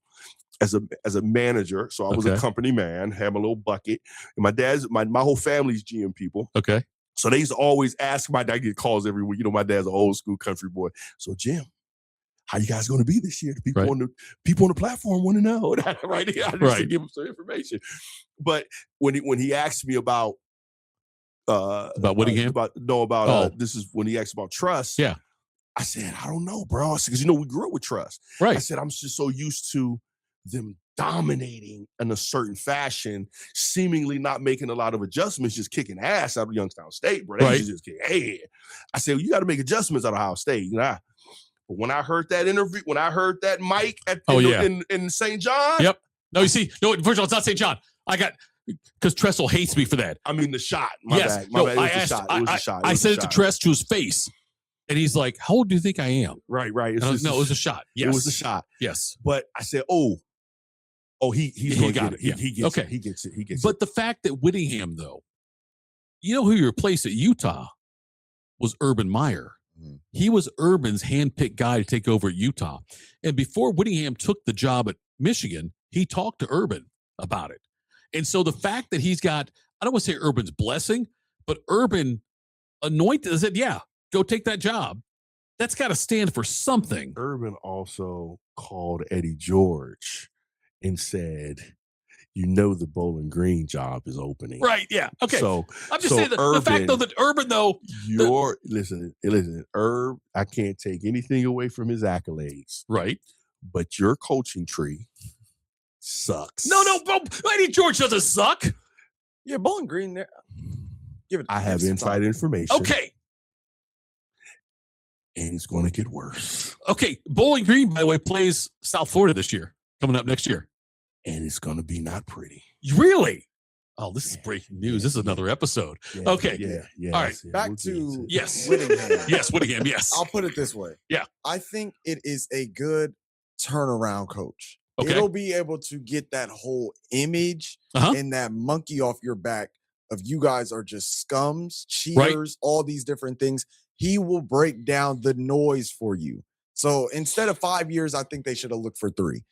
as a manager. So I was a company man, had my little bucket. And my whole family's GM people. Okay. So they used to always ask my dad, I get calls every week. My dad's an old school country boy. So Jim, how you guys going to be this year? The people on the platform want to know. Right? I just to give them some information. But when he asked me about Whittingham? This is when he asked about Truss. Yeah. I said, I don't know, bro. Because we grew up with Truss. Right. I said, I'm just so used to them dominating in a certain fashion, seemingly not making a lot of adjustments, just kicking ass out of Youngstown State, bro. They just kick ass. I said, well, you got to make adjustments out of Ohio State. But when I heard that interview, when I heard that mic in St. John. Yep. No, you see, first of all, it's not St. John. Because Tressel hates me for that. I mean, the shot. My bad. It was a shot. I said it to Tress to his face. And he's like, how old do you think I am? Right. It was a shot. Yes. It was a shot. Yes. But I said, he got it. He gets it. He gets it. But the fact that Whittingham, though, who you replaced at Utah was Urban Meyer. Mm-hmm. He was Urban's handpicked guy to take over at Utah. And before Whittingham took the job at Michigan, he talked to Urban about it. And so the fact that he's got, I don't want to say Urban's blessing, but Urban anointed, said, yeah, go take that job. That's got to stand for something. Urban also called Eddie George and said, the Bowling Green job is opening. Right, yeah. Okay. So I'm just saying the fact, though, that Urban, though. Listen, Herb, I can't take anything away from his accolades. Right. But your coaching tree sucks. No, Eddie George doesn't suck. Yeah, Bowling Green there. I have inside information. Okay. And it's going to get worse. Okay. Bowling Green, by the way, plays South Florida this year, coming up next year. And it's going to be not pretty. Really? Oh, this is breaking news. This is another episode. Yeah, okay. Yeah. All right. Back to Whittingham. Yes, Whittingham. Yes. I'll put it this way. Yeah. I think it is a good turnaround coach. Okay. It'll be able to get that whole image and that monkey off your back of you guys are just scums, cheaters, all these different things. He will break down the noise for you. So instead of 5 years, I think they should have looked for 3.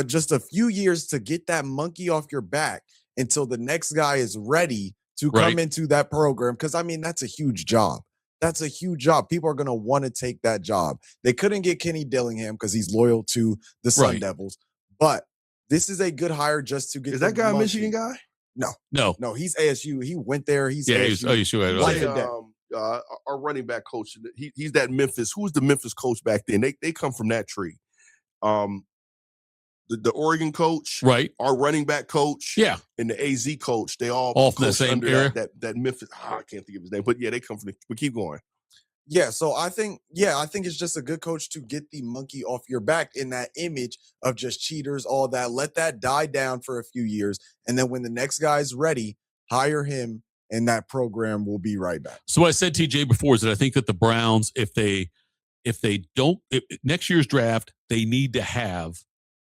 Just a few years to get that monkey off your back until the next guy is ready to come into that program. Because, I mean, that's a huge job. That's a huge job. People are going to want to take that job. They couldn't get Kenny Dillingham because he's loyal to the Sun Devils. But this is a good hire just to get. Is that guy a Michigan guy? No. He's ASU. He went there. He's ASU. He's ASU. Our running back coach. He's that Memphis. Who was the Memphis coach back then? They come from that tree. The Oregon coach, our running back coach, and the AZ coach, they all from the same era. That Memphis. I can't think of his name, but they come from. But keep going. Yeah, so I think it's just a good coach to get the monkey off your back in that image of just cheaters, all that. Let that die down for a few years, and then when the next guy's ready, hire him, and that program will be right back. So what I said, TJ, before is that I think that the Browns, if next year's draft, they need to have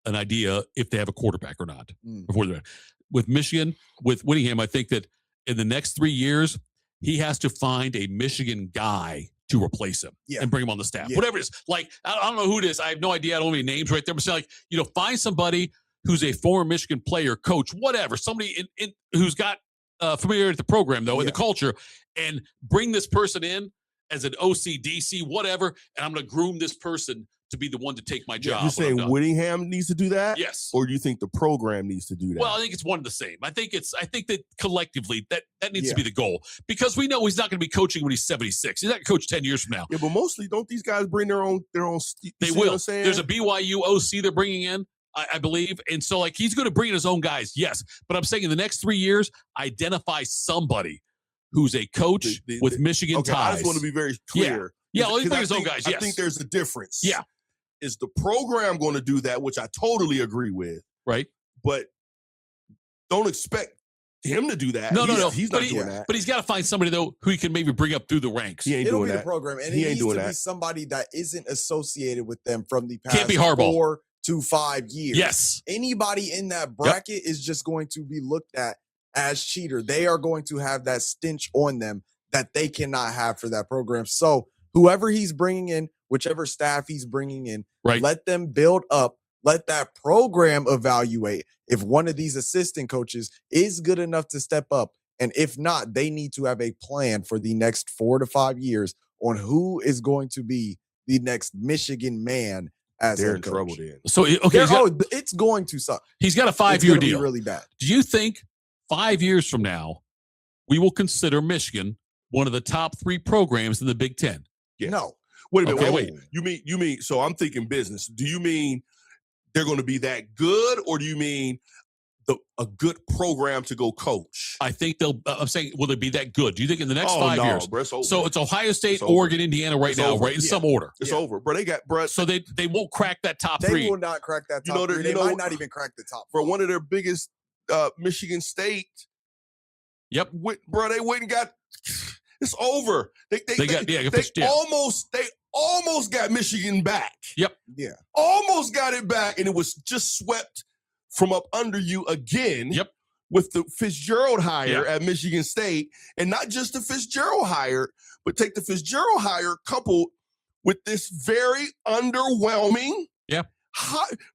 an idea if they have a quarterback or not before the draft. With Michigan, with Whittingham, I think that in the next 3 years, he has to find a Michigan guy to replace him and bring him on the staff. Whatever it is. Like, I don't know who it is. I have no idea. I don't have any names right there. But say, find somebody who's a former Michigan player, coach, whatever. Somebody who's got familiarity with the program, though, and the culture, and bring this person in as an OC, DC, whatever, and I'm going to groom this person to be the one to take my job. You're saying Whittingham needs to do that? Yes. Or do you think the program needs to do that? Well, I think it's one and the same. I think that collectively that needs to be the goal, because we know he's not going to be coaching when he's 76. He's not going to coach 10 years from now. Yeah, but mostly don't these guys bring their own They will. There's a BYU OC they're bringing in, I believe. And so he's going to bring in his own guys. Yes. But I'm saying in the next 3 years, identify somebody who's a coach with Michigan ties. I just want to be very clear. Yeah, well, he brings his own guys. Yes. I think there's a difference. Yeah. Is the program going to do that, which I totally agree with. Right. But don't expect him to do that. No. He's not doing that. But he's got to find somebody, though, who he can maybe bring up through the ranks. He ain't It'll doing be that. the program. And he it ain't needs doing to that. be somebody that isn't associated with them from the past Can't be Harbaugh. 4 to 5 years. Yes. Anybody in that bracket is just going to be looked at as cheater. They are going to have that stench on them that they cannot have for that program. So whoever he's bringing in, whichever staff he's bringing in, let them build up. Let that program evaluate if one of these assistant coaches is good enough to step up. And if not, they need to have a plan for the next 4 to 5 years on who is going to be the next Michigan man as they're head in coach. trouble then. So, it's going to suck. He's got a 5-year deal. Be really bad. Do you think 5 years from now, we will consider Michigan one of the top 3 programs in the Big Ten? Yes. No. Wait a minute. Okay, wait. You mean, so I'm thinking business. Do you mean they're going to be that good, or do you mean a good program to go coach? I think I'm saying, will they be that good? Do you think in the next 5 years? Bro, so it's Ohio State, Oregon, Indiana right now, right? In some order. It's over. Bro, they got, bro. So they won't crack that top 3. They will not crack that top 3. They might not even crack the top 4. For one of their biggest, Michigan State. Yep. Bro, they went and got, it's over. They almost got Michigan back. Yep. Yeah. Almost got it back, and it was just swept from up under you again. Yep. With the Fitzgerald hire at Michigan State, and not just the Fitzgerald hire, but take the Fitzgerald hire coupled with this very underwhelming. Yeah.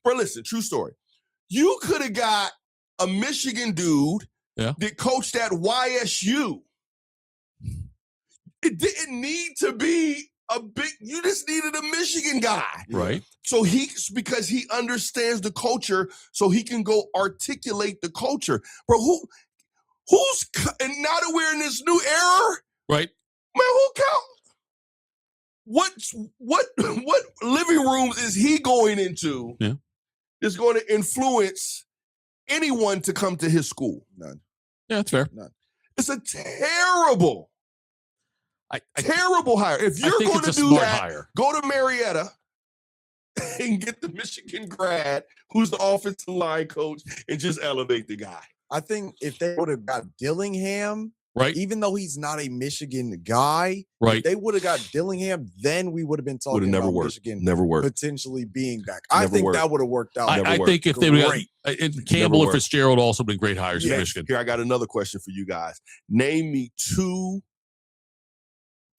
Bro, listen, true story. You could have got a Michigan dude that coached at YSU. It didn't need to be you just needed a Michigan guy. Right. So because he understands the culture, so he can go articulate the culture. Bro, and now that we're in this new era, right? Man, who count? What living rooms is he going into? Yeah. Is going to influence anyone to come to his school? None. Yeah, that's fair. None. It's a terrible hire. If you're going to do that, go to Marietta and get the Michigan grad who's the offensive line coach and just elevate the guy. I think if they would have got Dillingham, right, even though he's not a Michigan guy, right, if they would have got Dillingham, then we would have been talking about Michigan potentially being back. I think that would have worked out. I think if they would have got Campbell or Fitzgerald also been great hires in Michigan. Here, I got another question for you guys. Name me 2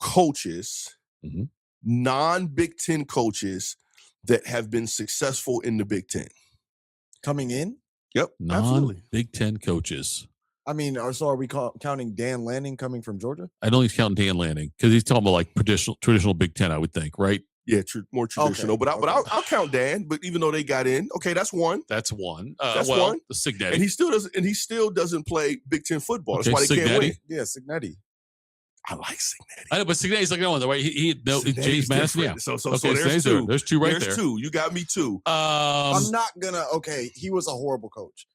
coaches, non-Big Ten coaches that have been successful in the Big Ten. Coming in? Yep, non-Big Ten coaches. I mean, so are we counting Dan Lanning coming from Georgia? I don't think he's counting Dan Lanning because he's talking about like traditional Big Ten, I would think, right? Yeah, more traditional. Okay. But I'll count Dan. But even though they got in, okay, that's one. That's one. That's one. The Cignetti, and he still doesn't play Big Ten football. That's why they can't win. Yeah, Cignetti. I like Cignetti. I know, but Cignetti's like no one. The way James Madison. Yeah. So there's 2. There's 2 right there. There's 2. You got me 2. I'm not gonna. Okay, he was a horrible coach,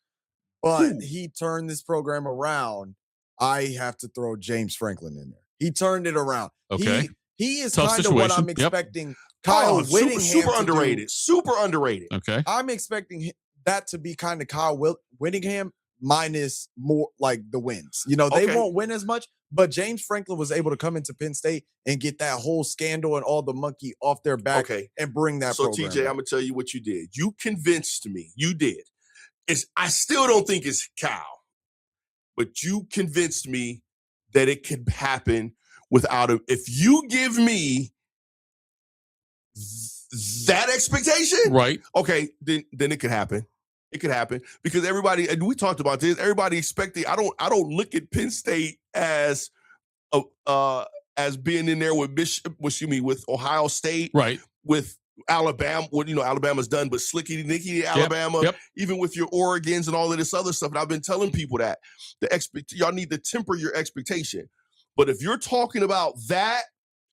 but he turned this program around. I have to throw James Franklin in there. He turned it around. Okay, he is kind of what I'm expecting. Kyle Whittingham super underrated. Super underrated. Okay, I'm expecting that to be kind of Kyle Whittingham minus more like the wins. You know, they won't win as much. But James Franklin was able to come into Penn State and get that whole scandal and all the monkey off their back and bring that program. So, TJ, I'm going to tell you what you did. You convinced me. You did. I still don't think it's Cal, but you convinced me that it could happen without him. If you give me that expectation, right? Okay, then it could happen. It could happen because everybody, and we talked about this. Everybody expecting. I don't look at Penn State as being in there with Ohio State, right? With Alabama, Alabama's done, but slicky Nicky Alabama, even with your Oregons and all of this other stuff. And I've been telling people that y'all need to temper your expectation. But if you're talking about that,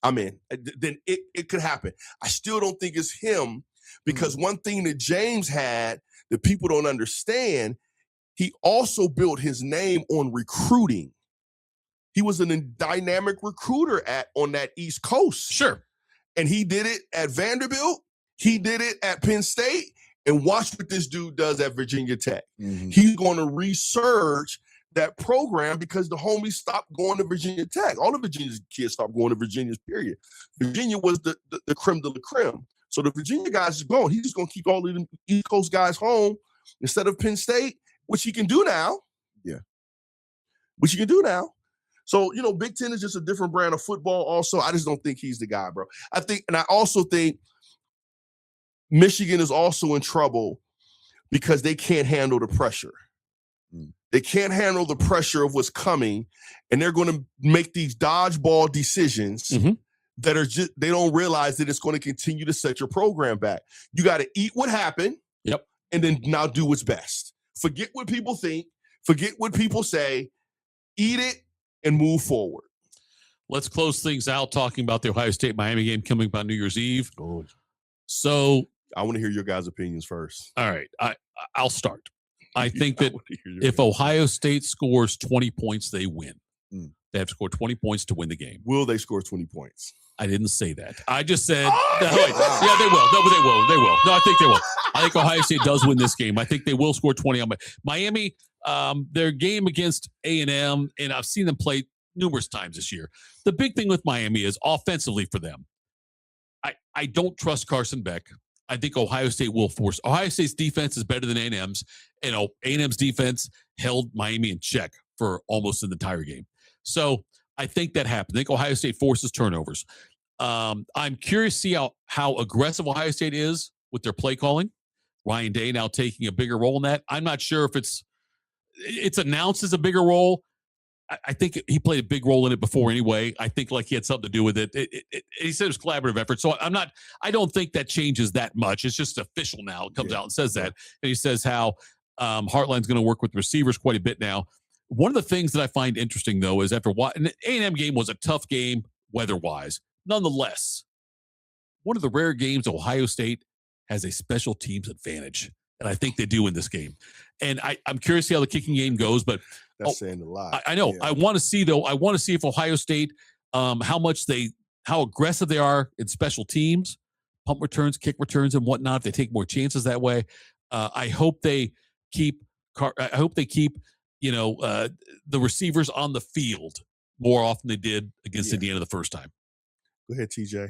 then it could happen. I still don't think it's him because one thing that James had that people don't understand, he also built his name on recruiting. He was a dynamic recruiter on that East Coast. Sure. And he did it at Vanderbilt. He did it at Penn State. And watch what this dude does at Virginia Tech. Mm-hmm. He's going to resurge that program because the homies stopped going to Virginia Tech. All the Virginia kids stopped going to Virginia's, period. Virginia was the creme de la creme. So the Virginia guys is going. He's just going to keep all of the East Coast guys home instead of Penn State, which he can do now. Yeah. Which he can do now. So, Big Ten is just a different brand of football also. I just don't think he's the guy, bro. I also think Michigan is also in trouble because they can't handle the pressure. They can't handle the pressure of what's coming, and they're going to make these dodgeball decisions that are just, they don't realize that it's going to continue to set your program back. You got to eat what happened, and then now do what's best. Forget what people think. Forget what people say. Eat it and move forward. Let's close things out talking about the Ohio State-Miami game coming up on New Year's Eve. Good. So I want to hear your guys' opinions first. All right. I'll start. I think that if Ohio State scores 20 points, they win. They have to score 20 points to win the game. Will they score 20 points? I didn't say that. I just said, yeah, they will. No, they will. They will. No, I think they will. I think Ohio State does win this game. I think they will score 20 on Miami. Their game against A&M, and I've seen them play numerous times this year. The big thing with Miami is offensively for them. I don't trust Carson Beck. I think Ohio State will force. Ohio State's defense is better than A&M's, and A&M's defense held Miami in check for almost an entire game. So I think that happened. I think Ohio State forces turnovers. I'm curious to see how aggressive Ohio State is with their play calling. Ryan Day now taking a bigger role in that. I'm not sure if it's announced as a bigger role. I think he played a big role in it before anyway. I think like he had something to do with it. He said it was collaborative effort. So I don't think that changes that much. It's just official now. It comes out and says that. And he says how Heartline's going to work with receivers quite a bit now. One of the things that I find interesting, though, is after what an A&M game was a tough game weather-wise. Nonetheless, one of the rare games Ohio State has a special teams advantage. And I think they do in this game. And I'm curious to see how the kicking game goes, but that's saying a lot. I know. Yeah. I want to see, though. I want to see if Ohio State, how aggressive they are in special teams, punt returns, kick returns, and whatnot. If they take more chances that way. I hope they keep. The receivers on the field more often than they did against Indiana the first time. Go ahead, TJ.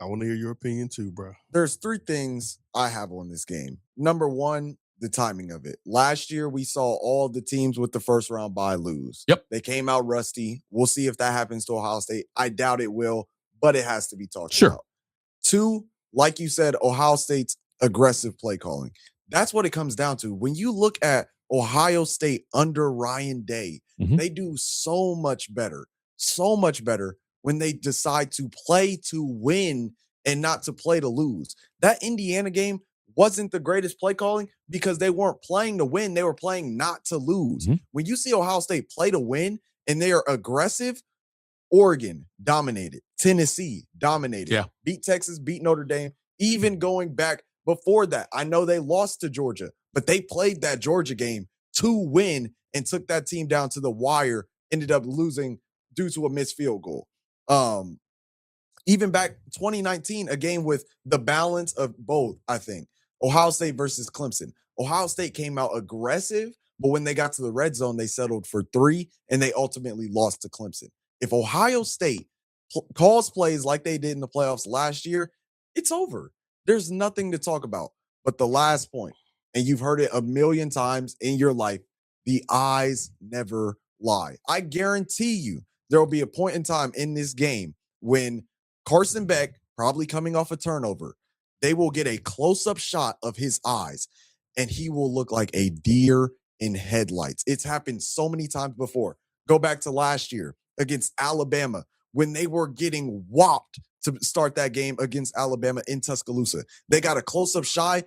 I want to hear your opinion too, bro. There's 3 things I have on this game. Number 1, the timing of it. Last year, we saw all the teams with the first round bye lose. Yep. They came out rusty. We'll see if that happens to Ohio State. I doubt it will, but it has to be talked about. 2, like you said, Ohio State's aggressive play calling. That's what it comes down to. When you look at Ohio State under Ryan Day, they do so much better when they decide to play to win and not to play to lose. That Indiana game wasn't the greatest play calling because they weren't playing to win. They were playing not to lose. When you see Ohio State play to win and they are aggressive, Oregon dominated. Tennessee dominated. Beat Texas, beat Notre Dame. Even going back before that, I know they lost to Georgia, but they played that Georgia game to win and took that team down to the wire, ended up losing due to a missed field goal. Even back 2019, a game with the balance of both, I think. Ohio State versus Clemson. Ohio State came out aggressive, but when they got to the red zone, they settled for 3, and they ultimately lost to Clemson. If Ohio State calls plays like they did in the playoffs last year, it's over. There's nothing to talk about. But the last point, and you've heard it a million times in your life, the eyes never lie. I guarantee you there will be a point in time in this game when Carson Beck, probably coming off a turnover, they will get a close-up shot of his eyes, and he will look like a deer in headlights. It's happened so many times before. Go back to last year against Alabama when they were getting whopped to start that game against Alabama in Tuscaloosa. They got a close-up shot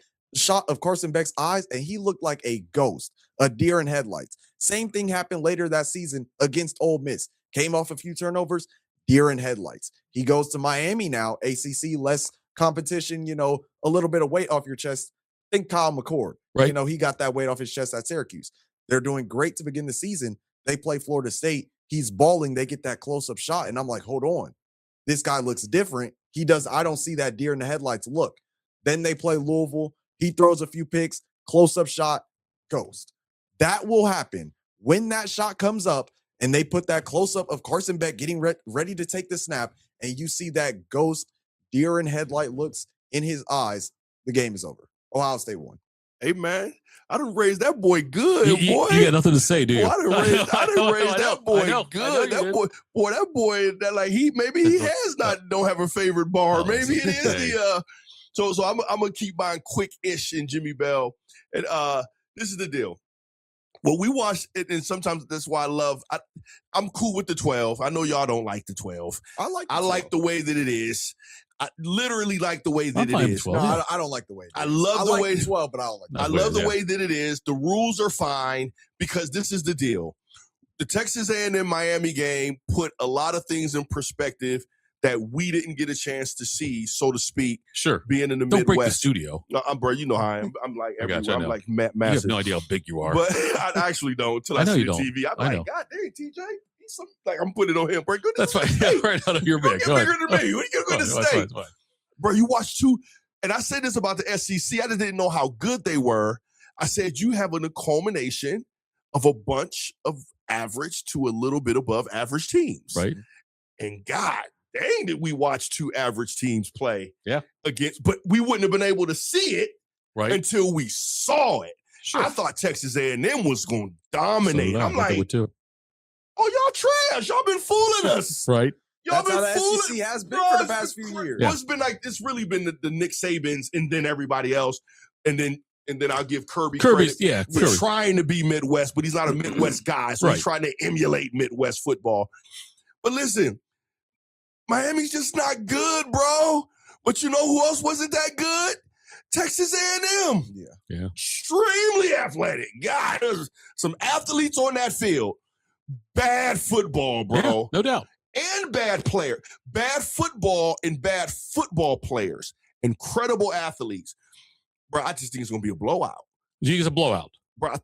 of Carson Beck's eyes, and he looked like a ghost, a deer in headlights. Same thing happened later that season against Ole Miss. Came off a few turnovers, deer in headlights. He goes to Miami now, ACC, less competition, a little bit of weight off your chest. Think Kyle McCord. Right. He got that weight off his chest at Syracuse. They're doing great to begin the season. They play Florida State. He's balling. They get that close-up shot, and I'm like, hold on. This guy looks different. I don't see that deer in the headlights look. Then they play Louisville. He throws a few picks, close-up shot, ghost. That will happen when that shot comes up and they put that close-up of Carson Beck getting ready to take the snap, and you see that ghost deer in headlight looks in his eyes, the game is over. Ohio State won. Hey, man, I done raised that boy good, boy. You got nothing to say, do you? I done raised that boy good. That boy, maybe he don't have a favorite bar. Maybe it is the So I'm gonna keep mine quick-ish in Jimmie Bell. And this is the deal. Well, we watch it, and sometimes that's why I'm cool with the 12. I know y'all don't like the 12. I like the way that it is. I literally like the way that it is. No, I don't like the way. I love the way 12, but I don't like. I love the way that it is. The rules are fine because this is the deal. The Texas A&M Miami game put a lot of things in perspective that we didn't get a chance to see, so to speak. Sure. Being in the Don't Midwest. break the studio. No, bro, you know how I am. I'm like everywhere. I'm like massive. You have no idea how big you are. But I actually don't until I see the TV. I'm like, God dang, TJ. I'm putting it on him. Bro, that's fine. Yeah, right out of your bag. Get bigger than me. What are you going to say? Bro, you watch 2. And I said this about the SEC. I just didn't know how good they were. I said you have a culmination of a bunch of average to a little bit above average teams. Right. And God dang, did we watch 2 average teams play against, but we wouldn't have been able to see it until we saw it. Sure. I thought Texas A&M was going to dominate. I'm like, oh, y'all trash. Y'all been fooling us. Right. Y'all been fooling. SEC has been for the past few years. Well, it's been like, it's really been the Nick Sabans and then everybody else. And then and then I'll give Kirby's credit for trying to be Midwest, but he's not a Midwest guy, so he's trying to emulate Midwest football. But listen, Miami's just not good, bro. But you know who else wasn't that good? Texas A&M. Yeah. Extremely athletic. God, there's some athletes on that field. Bad football, bro. Yeah, no doubt. And bad player. Bad football and bad football players. Incredible athletes. Bro, I just think it's going to be a blowout. You think it's a blowout? Bro,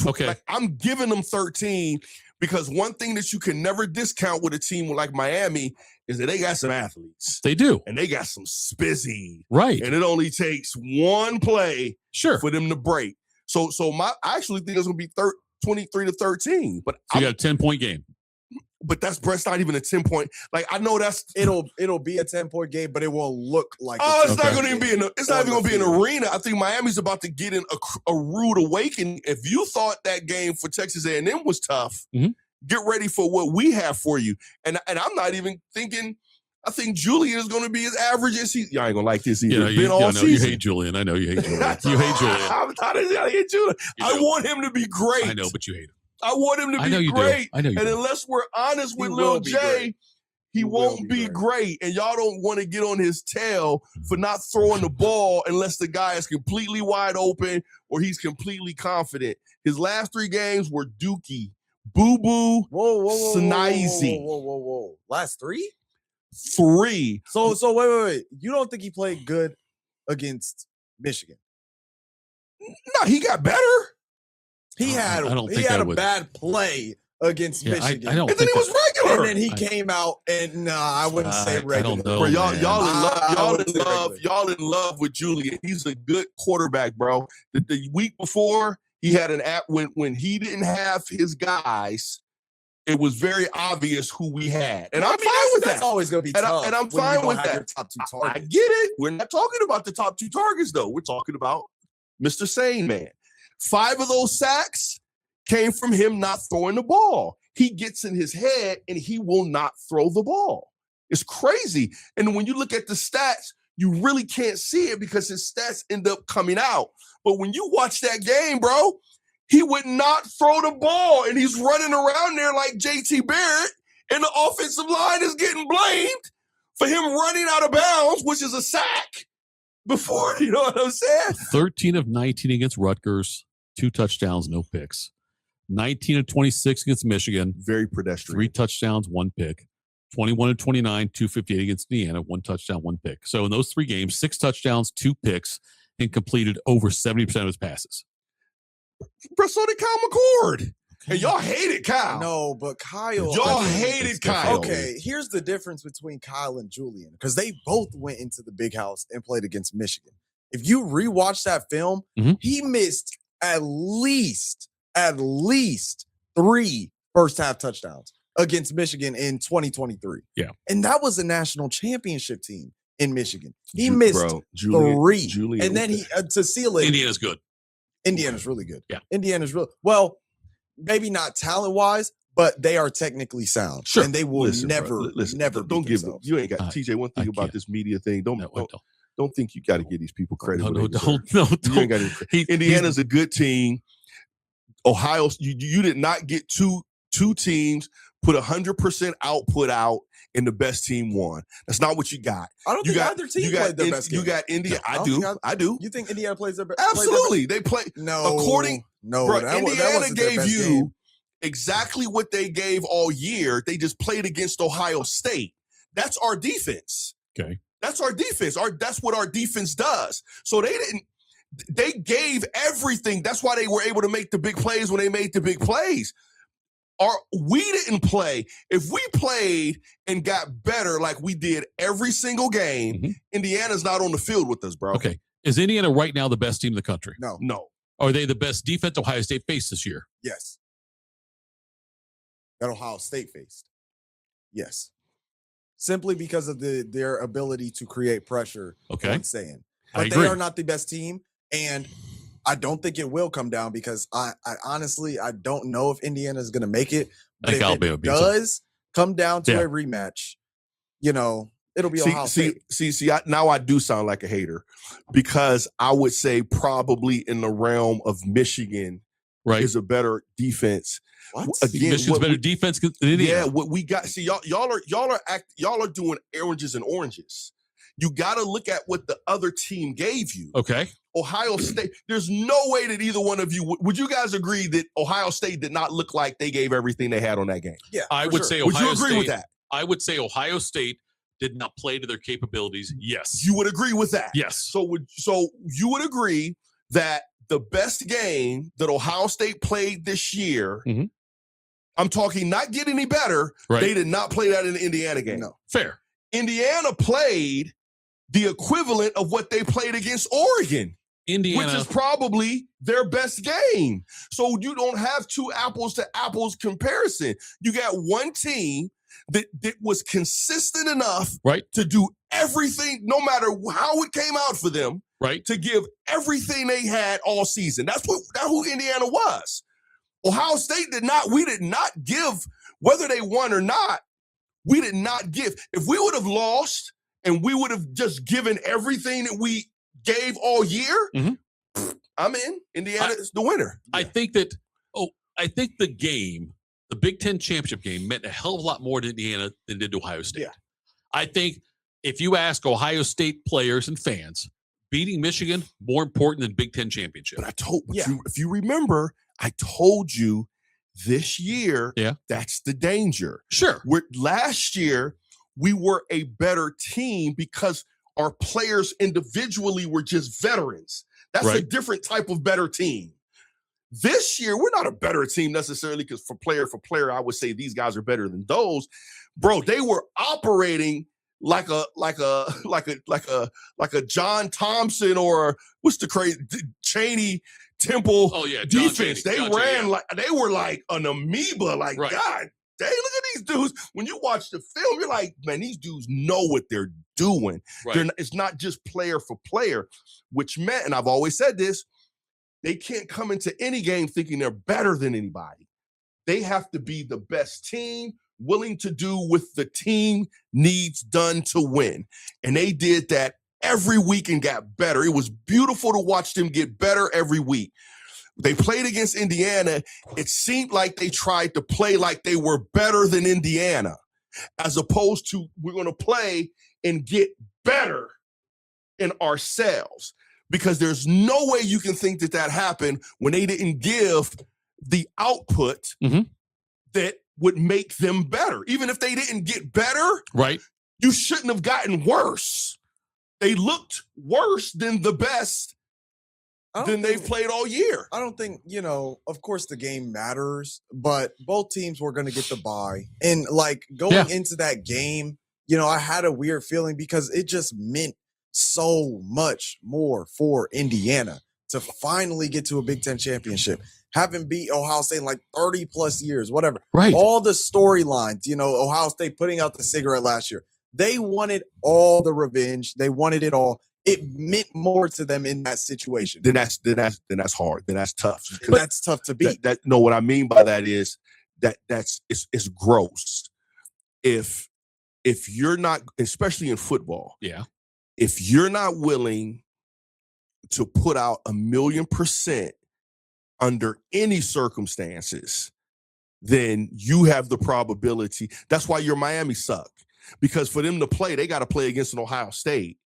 okay. Like, I'm giving them 13 because one thing that you can never discount with a team like Miami is that they got some athletes. They do. And they got some spizzy. Right. And it only takes one play for them to break. So I actually think it's going to be 23-13. But so you got a 10-point game. But that's not even a 10-point. Like, I know that's it'll be a 10-point game, but it won't look like it's not going to be it's not even going to be an arena. I think Miami's about to get in a rude awakening. If you thought that game for Texas A&M was tough, get ready for what we have for you. And I'm not even thinking. I think Julian is going to be as average as he. Y'all ain't going to like this either. You hate Julian. I know you hate Julian. You hate Julian. I hate Julian. I want him to be great. I know, but you hate him. I want him to be great. I know you do. And unless we're honest with Lil J, he won't be great. And y'all don't want to get on his tail for not throwing the ball unless the guy is completely wide open or he's completely confident. His last 3 games were Dookie, Boo Boo, Sneisy. Whoa. Last 3? 3. So wait. You don't think he played good against Michigan? No, he got better. He had a bad play against Michigan. And then he was regular. And then he came out and I wouldn't say regular. I don't know, bro, y'all in love with Julian. He's a good quarterback, bro. The week before, he had an app when he didn't have his guys. It was very obvious who we had. And I'm fine with that. That's always going to be tough. And I'm fine with that. Top 2 targets. I get it. We're not talking about the top 2 targets, though. We're talking about Mr. Sane Man. 5 of those sacks came from him not throwing the ball. He gets in his head and he will not throw the ball. It's crazy. And when you look at the stats, you really can't see it because his stats end up coming out. But when you watch that game, bro, he would not throw the ball. And he's running around there like JT Barrett. And the offensive line is getting blamed for him running out of bounds, which is a sack. Before, you know what I'm saying? 13 of 19 against Rutgers, 2 touchdowns, no picks. 19 of 26 against Michigan. Very pedestrian. 3 touchdowns, 1 pick. 21 of 29, 258 against Indiana, 1 touchdown, 1 pick. So in those 3 games, 6 touchdowns, 2 picks, and completed over 70% of his passes. Bro, so did Kyle McCord. And y'all hated Kyle. No, but Kyle. Y'all hated Kyle. Okay, here's the difference between Kyle and Julian, because they both went into the big house and played against Michigan. If you rewatch that film, he missed at least 3 first-half touchdowns against Michigan in 2023. Yeah. And that was a national championship team in Michigan. He missed 3. And then he, to seal it. Indiana's good. Indiana's really good. Yeah. Indiana's real. Well, maybe not talent-wise, but they are technically sound. Sure. And they will never don't give them. You ain't got TJ. One thing about this media thing. Don't think you got to give these people credit. Don't. Indiana's a good team. Ohio, you did not get two teams put 100% output out and the best team won. That's not what you got. I don't think either team played their best game. You got India. I do. You think Indiana plays their best? Absolutely. They play. No. Indiana gave you exactly what they gave all year. They just played against Ohio State. That's our defense. Okay. That's our defense. That's what our defense does. So they gave everything. That's why they were able to make the big plays when they made the big plays. We didn't play. If we played and got better like we did every single game, Indiana's not on the field with us, bro. Okay. Is Indiana right now the best team in the country? No. Are they the best defense Ohio State faced this year? Yes. That Ohio State faced. Yes. Simply because of their ability to create pressure. Okay. I'm saying. But they are not the best team. And I don't think it will come down because I honestly, I don't know if Indiana is going to make it. But if it does come down to a rematch, it'll be Ohio State. Now I do sound like a hater because I would say probably in the realm of Michigan is a better defense. What? Again, Michigan's better defense than Indiana. Yeah, what we got. See, y'all are doing oranges and oranges. You got to look at what the other team gave you. Okay. Ohio State. There's no way that either one of you would you guys agree that Ohio State did not look like they gave everything they had on that game? Yeah, I would say Ohio Would you agree State, with that? I would say Ohio State did not play to their capabilities. Yes. You would agree with that? Yes. So you would agree that the best game that Ohio State played this year, I'm talking not get any better, they did not play that in the Indiana game. No. Fair. Indiana played the equivalent of what they played against Oregon. Indiana, which is probably their best game. So you don't have two apples to apples comparison. You got one team that was consistent enough to do everything, no matter how it came out for them, to give everything they had all season. That's who Indiana was. Ohio State we did not give, whether they won or not, we did not give. If we would have lost and we would have just given everything that we gave all year, I'm in. Indiana is the winner. I think that, the game, the Big Ten championship game, meant a hell of a lot more to Indiana than did to Ohio State. Yeah. I think if you ask Ohio State players and fans, beating Michigan more important than Big Ten championship. But if you remember, I told you this year, that's the danger. Sure. Last year, we were a better team because our players individually were just veterans. That's a different type of better team. This year, we're not a better team necessarily because for player, I would say these guys are better than those. Bro, they were operating like a John Thompson or what's the crazy Cheney Temple defense. They ran like they were like an amoeba. Like God, dang, look at these dudes. When you watch the film, you're like, man, these dudes know what they're doing. It's not just player for player, which meant, and I've always said this, they can't come into any game thinking they're better than anybody. They have to be the best team, willing to do what the team needs done to win. And they did that every week and got better. It was beautiful to watch them get better every week. They played against Indiana. It seemed like they tried to play like they were better than Indiana, as opposed to we're going to play and get better in ourselves. Because there's no way you can think that happened when they didn't give the output that would make them better. Even if they didn't get better, you shouldn't have gotten worse. They looked worse than the best than they've played all year. I don't think, of course the game matters, but both teams were going to get the bye. And going into that game, I had a weird feeling because it just meant so much more for Indiana to finally get to a Big Ten championship, having beat Ohio State in 30 plus years, whatever. All the storylines, Ohio State putting out the cigarette last year. They wanted all the revenge. They wanted it all. It meant more to them in that situation. Then that's hard. Then that's tough. But that's tough to beat. What I mean by that is it's gross. If you're not, especially in football, if you're not willing to put out 1,000,000% under any circumstances, then you have the probability. That's why your Miami suck. Because for them to play, they got to play against an Ohio State.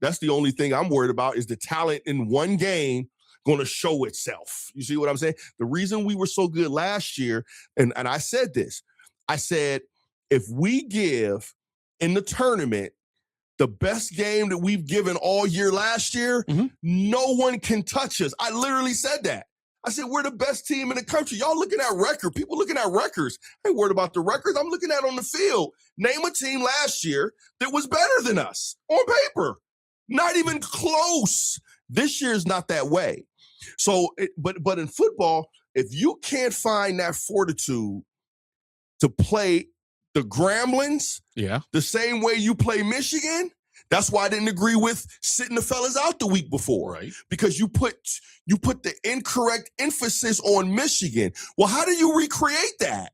That's the only thing I'm worried about is the talent in one game going to show itself. You see what I'm saying? The reason we were so good last year, and I said this, I said, if we give in the tournament the best game that we've given all year last year, no one can touch us. I literally said that. I said, we're the best team in the country. Y'all looking at record. People looking at records. I ain't worried about the records. I'm looking at on the field. Name a team last year that was better than us on paper. Not even close. This year's not that way. So, but in football, if you can't find that fortitude to play the Gremlins the same way you play Michigan, that's why I didn't agree with sitting the fellas out the week before. Because you put the incorrect emphasis on Michigan. Well, how do you recreate that?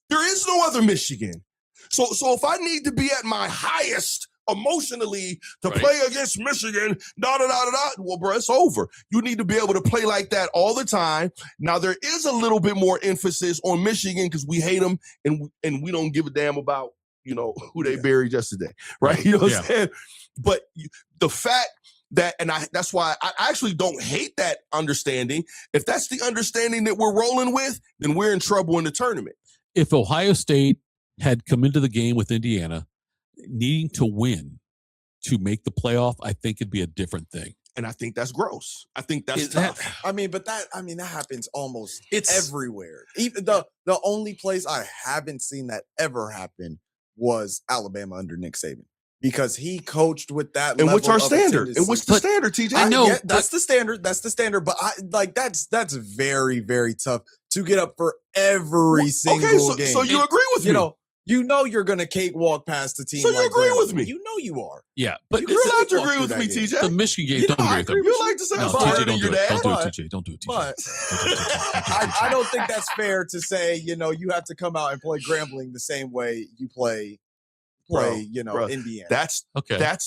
There is no other Michigan. So if I need to be at my highest emotionally to play against Michigan. Well, bro, it's over. You need to be able to play like that all the time. Now, there is a little bit more emphasis on Michigan because we hate them and we don't give a damn about, who they buried yesterday, right? You know what I'm saying? But the fact that, that's why I actually don't hate that understanding. If that's the understanding that we're rolling with, then we're in trouble in the tournament. If Ohio State had come into the game with Indiana needing to win to make the playoff, I think it'd be a different thing. And I think that's gross. I think that's tough. That happens almost everywhere. Even the only place I haven't seen that ever happen was Alabama under Nick Saban. Because he coached with that level. And what's our standard? And what's the standard, TJ? I know that's the standard. That's the standard. But that's very, very tough to get up for every single game. So you agree with me? You know you're gonna cakewalk past the team. So you agree with me? You know you are. Yeah, but you're allowed to agree with me, TJ. The Michigan game, don't agree with them. You like to say TJ, don't do it. Don't do it, TJ. Don't do it, TJ. But I don't think that's fair to say. You have to come out and play Grambling the same way you play. Indiana. That's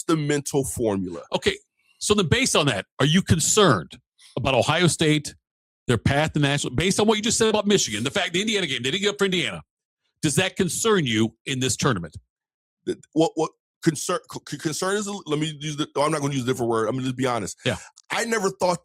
the mental formula. Okay, so then based on that, are you concerned about Ohio State, their path to national, based on what you just said about Michigan, the fact the Indiana game, they didn't get up for Indiana? Does that concern you in this tournament? What concern is? Let me use I'm not going to use a different word. I'm going to just be honest. Yeah, I never thought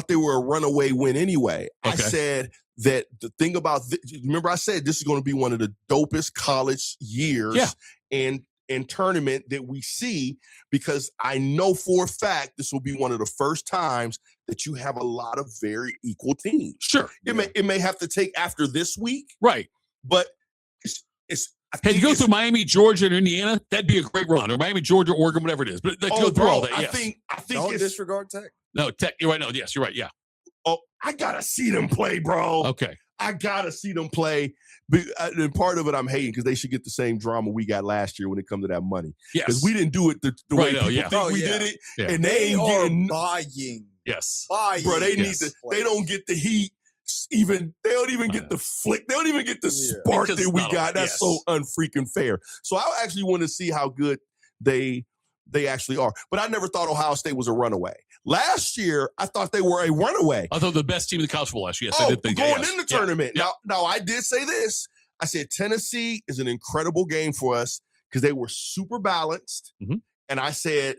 they were a runaway win anyway. Okay. I said that the thing about remember I said this is going to be one of the dopest college years and tournament that we see, because I know for a fact this will be one of the first times that you have a lot of very equal teams. Sure. It may have to take after this week. Right. But can you go through Miami, Georgia, and Indiana? That'd be a great run. Or Miami, Georgia, Oregon, whatever it is. But go through all that. Yes. I think don't disregard Tech. No, Tech. You're right. No, yes, you're right. Yeah. Oh, I gotta see them play, bro. Okay. I gotta see them play. And part of it I'm hating because they should get the same drama we got last year when it comes to that money. Yes. Because we didn't do it the way people think we did it. Yeah. And they are buying. Yes. Buying. Bro, they need to. They don't get the heat. They don't even get the flick. They don't even get the spark that we got. That's so unfreaking fair. So I actually want to see how good they actually are. But I never thought Ohio State was a runaway. Last year, I thought they were a runaway. I thought the best team in the college football last year. Yes, I did think going in the tournament. Yeah. Now, I did say this. I said Tennessee is an incredible game for us because they were super balanced. Mm-hmm. And I said,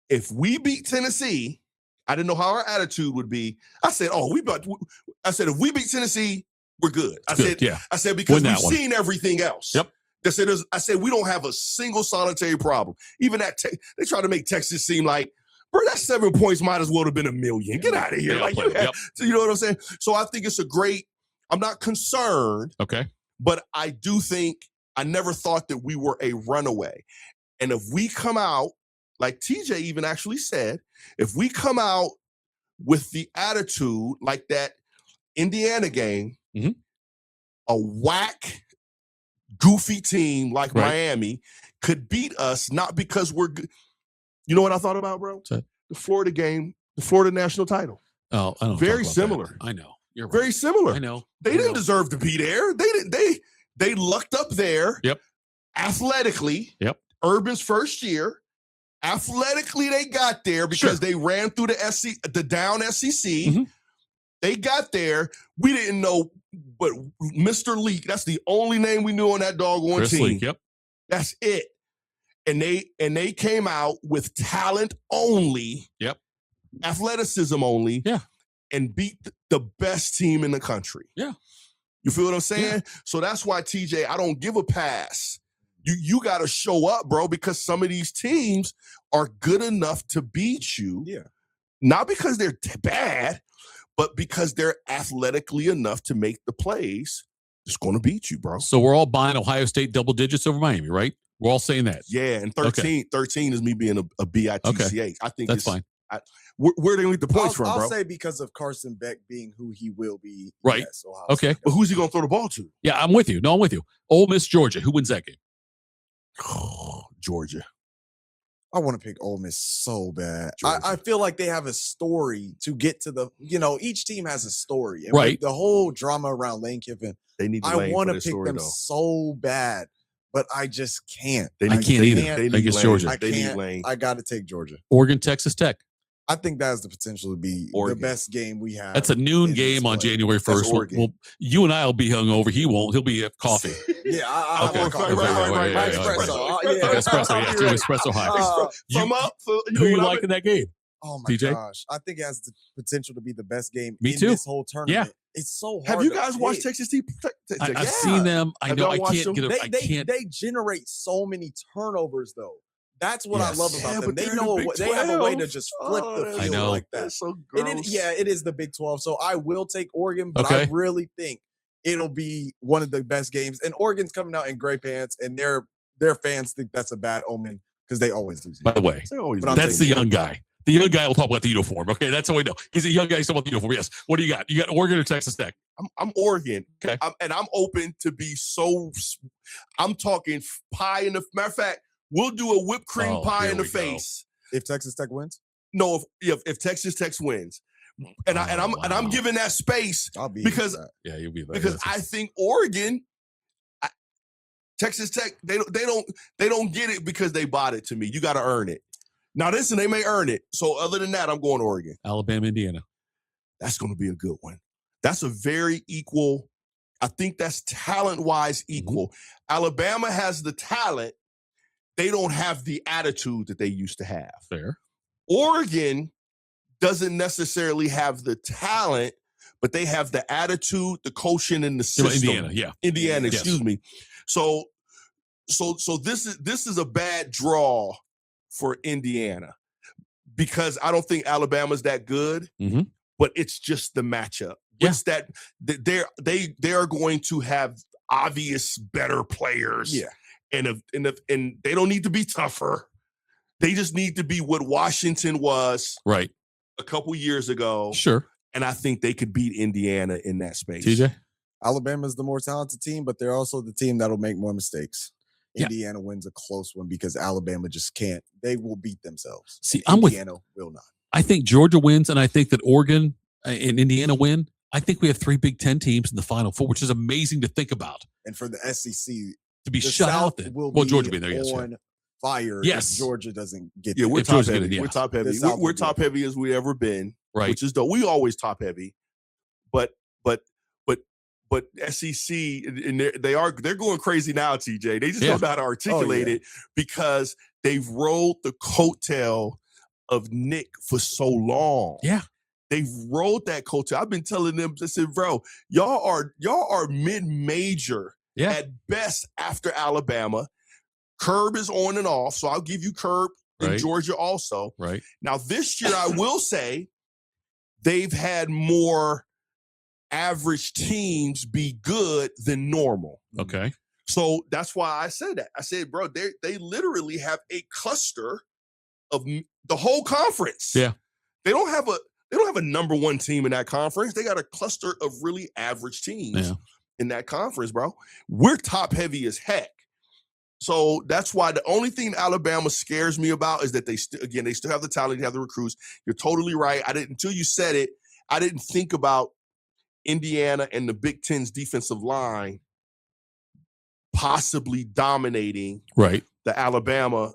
if we beat Tennessee, I didn't know how our attitude would be. I said, if we beat Tennessee, we're good. I said, because we've seen everything else. Yep. I said, we don't have a single solitary problem. Even that, they try to make Texas seem like, bro, that 7 points might as well have been $1 million. Get out of here. So you know what I'm saying? So I think it's I'm not concerned. Okay. But I do think, I never thought that we were a runaway. And if we come out, like TJ even actually said, if we come out with the attitude like that Indiana game, mm-hmm. a whack, goofy team like Miami could beat us, not because we're good. You know what I thought about, bro? The Florida game, the Florida national title. Oh, I don't. Very similar. That. I know. You're right. Very similar. I know. They didn't deserve to be there. They didn't. They lucked up there. Yep. Athletically. Yep. Urban's first year. Athletically, they got there because they ran through the down SEC. Mm-hmm. They got there. We didn't know, but Mr. Leak, that's the only name we knew on that doggone Chris team. Leak, yep. That's it. And they came out with talent only. Yep. Athleticism only. Yeah. And beat the best team in the country. Yeah. You feel what I'm saying? Yeah. So that's why, TJ, I don't give a pass. You got to show up, bro, because some of these teams are good enough to beat you. Yeah. Not because they're bad, but because they're athletically enough to make the plays. It's going to beat you, bro. So we're all buying Ohio State double digits over Miami, right? We're all saying that. Yeah, and 13 is me being a BITCH. Okay. I think that's fine. Where do they get the points from, bro? I'll say because of Carson Beck being who he will be. Right. Yes, okay. But who's he going to throw the ball to? Yeah, I'm with you. No, I'm with you. Ole Miss, Georgia. Who wins that game? Georgia. I want to pick Ole Miss so bad. I feel like they have a story to get to each team has a story. And right. The whole drama around Lane Kiffin, they need. I want to pick them so bad. but I just can't. I can't either. Against Georgia. I can't. I got to take Georgia. Oregon, Texas Tech. I think that has the potential to be the best game we have. That's a noon game on January 1st. Well, you and I will be hungover. He won't. He'll be at coffee. Yeah, I'll have coffee. Right. Espresso. Espresso high. Who you liking that game? Oh my gosh. I think it has the potential to be the best game in this whole tournament. Yeah. It's so hard. Have you guys watched Texas Tech? I've seen them. I know. I can't get it. They generate so many turnovers, though. That's what I love about them. They know they have a way to just flip the field like that. That's so gross. It is the Big 12. So I will take Oregon, but I really think it'll be one of the best games. And Oregon's coming out in gray pants, and their fans think that's a bad omen because they always lose. By the way, that's the young guy. The young guy will talk about the uniform. Okay, that's how we know. He's a young guy. He's talking about the uniform. Yes. What do you got? You got Oregon or Texas Tech? I'm Oregon. Okay. And I'm open to be so. I'm talking pie in the. Matter of fact, we'll do a whipped cream pie in the face if Texas Tech wins. No, if Texas Tech wins, and I'm giving that space because you'll be there because I think Oregon. Texas Tech, they don't get it because they bought it to me. You got to earn it. Now, listen, they may earn it. So other than that, I'm going Oregon. Alabama, Indiana. That's going to be a good one. That's a very equal. I think that's talent-wise equal. Mm-hmm. Alabama has the talent. They don't have the attitude that they used to have. Fair. Oregon doesn't necessarily have the talent, but they have the attitude, the coaching, and the system. Indiana, excuse me. So this is a bad draw for Indiana because I don't think Alabama's that good, but it's just the matchup. It's that they are going to have obvious better players. Yeah. And they don't need to be tougher. They just need to be what Washington was a couple years ago. Sure. And I think they could beat Indiana in that space. TJ? Alabama's the more talented team, but they're also the team that'll make more mistakes. Indiana wins a close one because Alabama just can't. They will beat themselves. See, Indiana will not. I think Georgia wins, and I think that Oregon and Indiana win. I think we have 3 Big Ten teams in the Final Four, which is amazing to think about. And for the SEC to be shut out there. Well, Georgia will be there, yes. On fire if Georgia doesn't get there. Yeah, we're top heavy. We're top heavy. We're top heavy as we ever been. Right. Which is dope. We always top heavy. But SEC, and they're going crazy now, TJ. They just don't know how to articulate it because they've rolled the coattail of Nick for so long. Yeah. They've rolled that coattail. I've been telling them, I said, bro, y'all are mid-major at best after Alabama. Curb is on and off, so I'll give you Curb in Georgia also. Right. Now, this year, I will say they've had more average teams be good than normal. Okay. So that's why I said that. I said, bro, they literally have a cluster of the whole conference. Yeah. They don't have a number one team in that conference. They got a cluster of really average teams in that conference, bro. We're top heavy as heck. So that's why the only thing Alabama scares me about is that they still have the talent, they have the recruits. You're totally right. Until you said it, I didn't think about Indiana and the Big Ten's defensive line possibly dominating the Alabama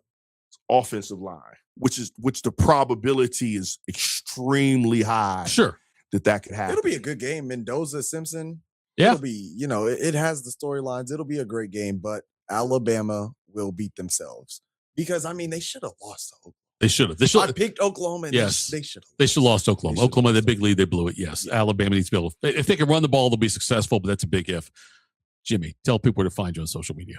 offensive line, which the probability is extremely high. Sure. That could happen. It'll be a good game. Mendoza, Simpson. Yeah. It'll be, it has the storylines. It'll be a great game, but Alabama will beat themselves because, they should have lost to Oklahoma. They should have. I picked Oklahoma. And yes. They should have. They should have lost to Oklahoma. Oklahoma, the big lead, they blew it. Yes. Yeah. Alabama needs to be able to. If they can run the ball, they'll be successful, but that's a big if. Jimmie, tell people where to find you on social media.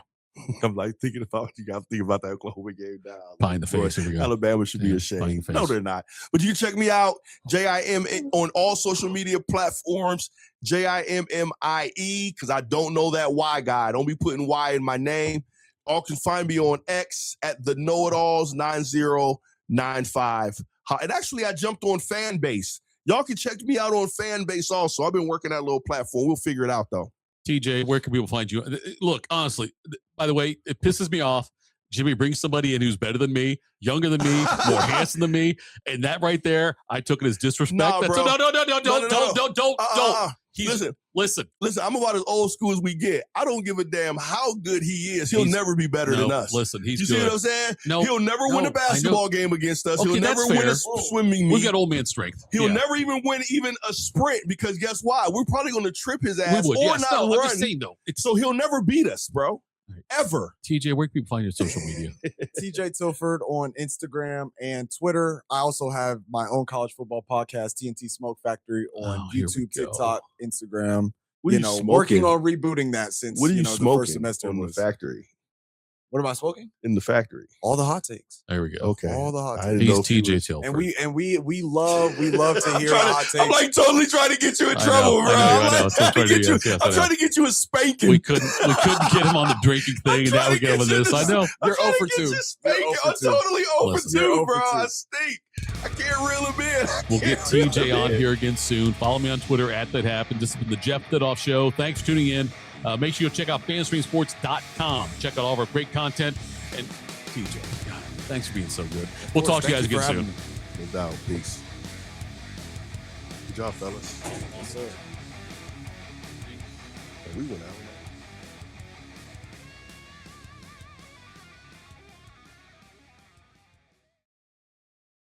I'm thinking about that Oklahoma game now. Pie in the face. Here we go. Alabama should be ashamed. No, they're not. But you can check me out, JIM, on all social media platforms, JIMMIE, because I don't know that Y guy. Don't be putting Y in my name. All can find me on X at the Know-It-Alls 9095. And actually, I jumped on Fanbase. Y'all can check me out on Fanbase also. I've been working that little platform. We'll figure it out, though. TJ, where can people find you? Look, honestly, by the way, it pisses me off. Jimmie brings somebody in who's better than me, younger than me, more handsome than me, and that right there, I took it as disrespect. No, bro. Don't. Listen. I'm about as old school as we get. I don't give a damn how good he is. He'll never be better than us. Listen, he's you good. See what I'm saying? No, he'll never win a basketball game against us. Okay, He'll never win a swimming meet. We got old man strength. He'll never even win a sprint because guess why? We're probably going to trip his ass not run. I'm just saying, though. So he'll never beat us, bro. Right. Ever. TJ, where can people find your social media? TJ Tilford on Instagram and Twitter. I also have my own college football podcast, TNT Smoke Factory, on YouTube, TikTok, Instagram. Working on rebooting that since the first semester in the factory. What am I smoking? In the factory. All the hot takes. There we go. Okay. All the hot takes. He's TJ Tilford. And we love to hear hot takes. I'm like totally trying to get you in trouble, bro. I'm trying to get you a spanking. We couldn't get him on the drinking thing, and now we get him on this. I know. You're 0 for 2. I'm totally 0 for 2, bro. I stink. I can't reel him in. We'll get TJ on here again soon. Follow me on Twitter @ThatHappened. This has been the Jeff Thitoff Show. Thanks for tuning in. Make sure you check out fanstreamsports.com. Check out all of our great content. And TJ, God, thanks for being so good. We'll talk to you guys again soon. No doubt. Peace. Good job, fellas. Yes, sir. We went out.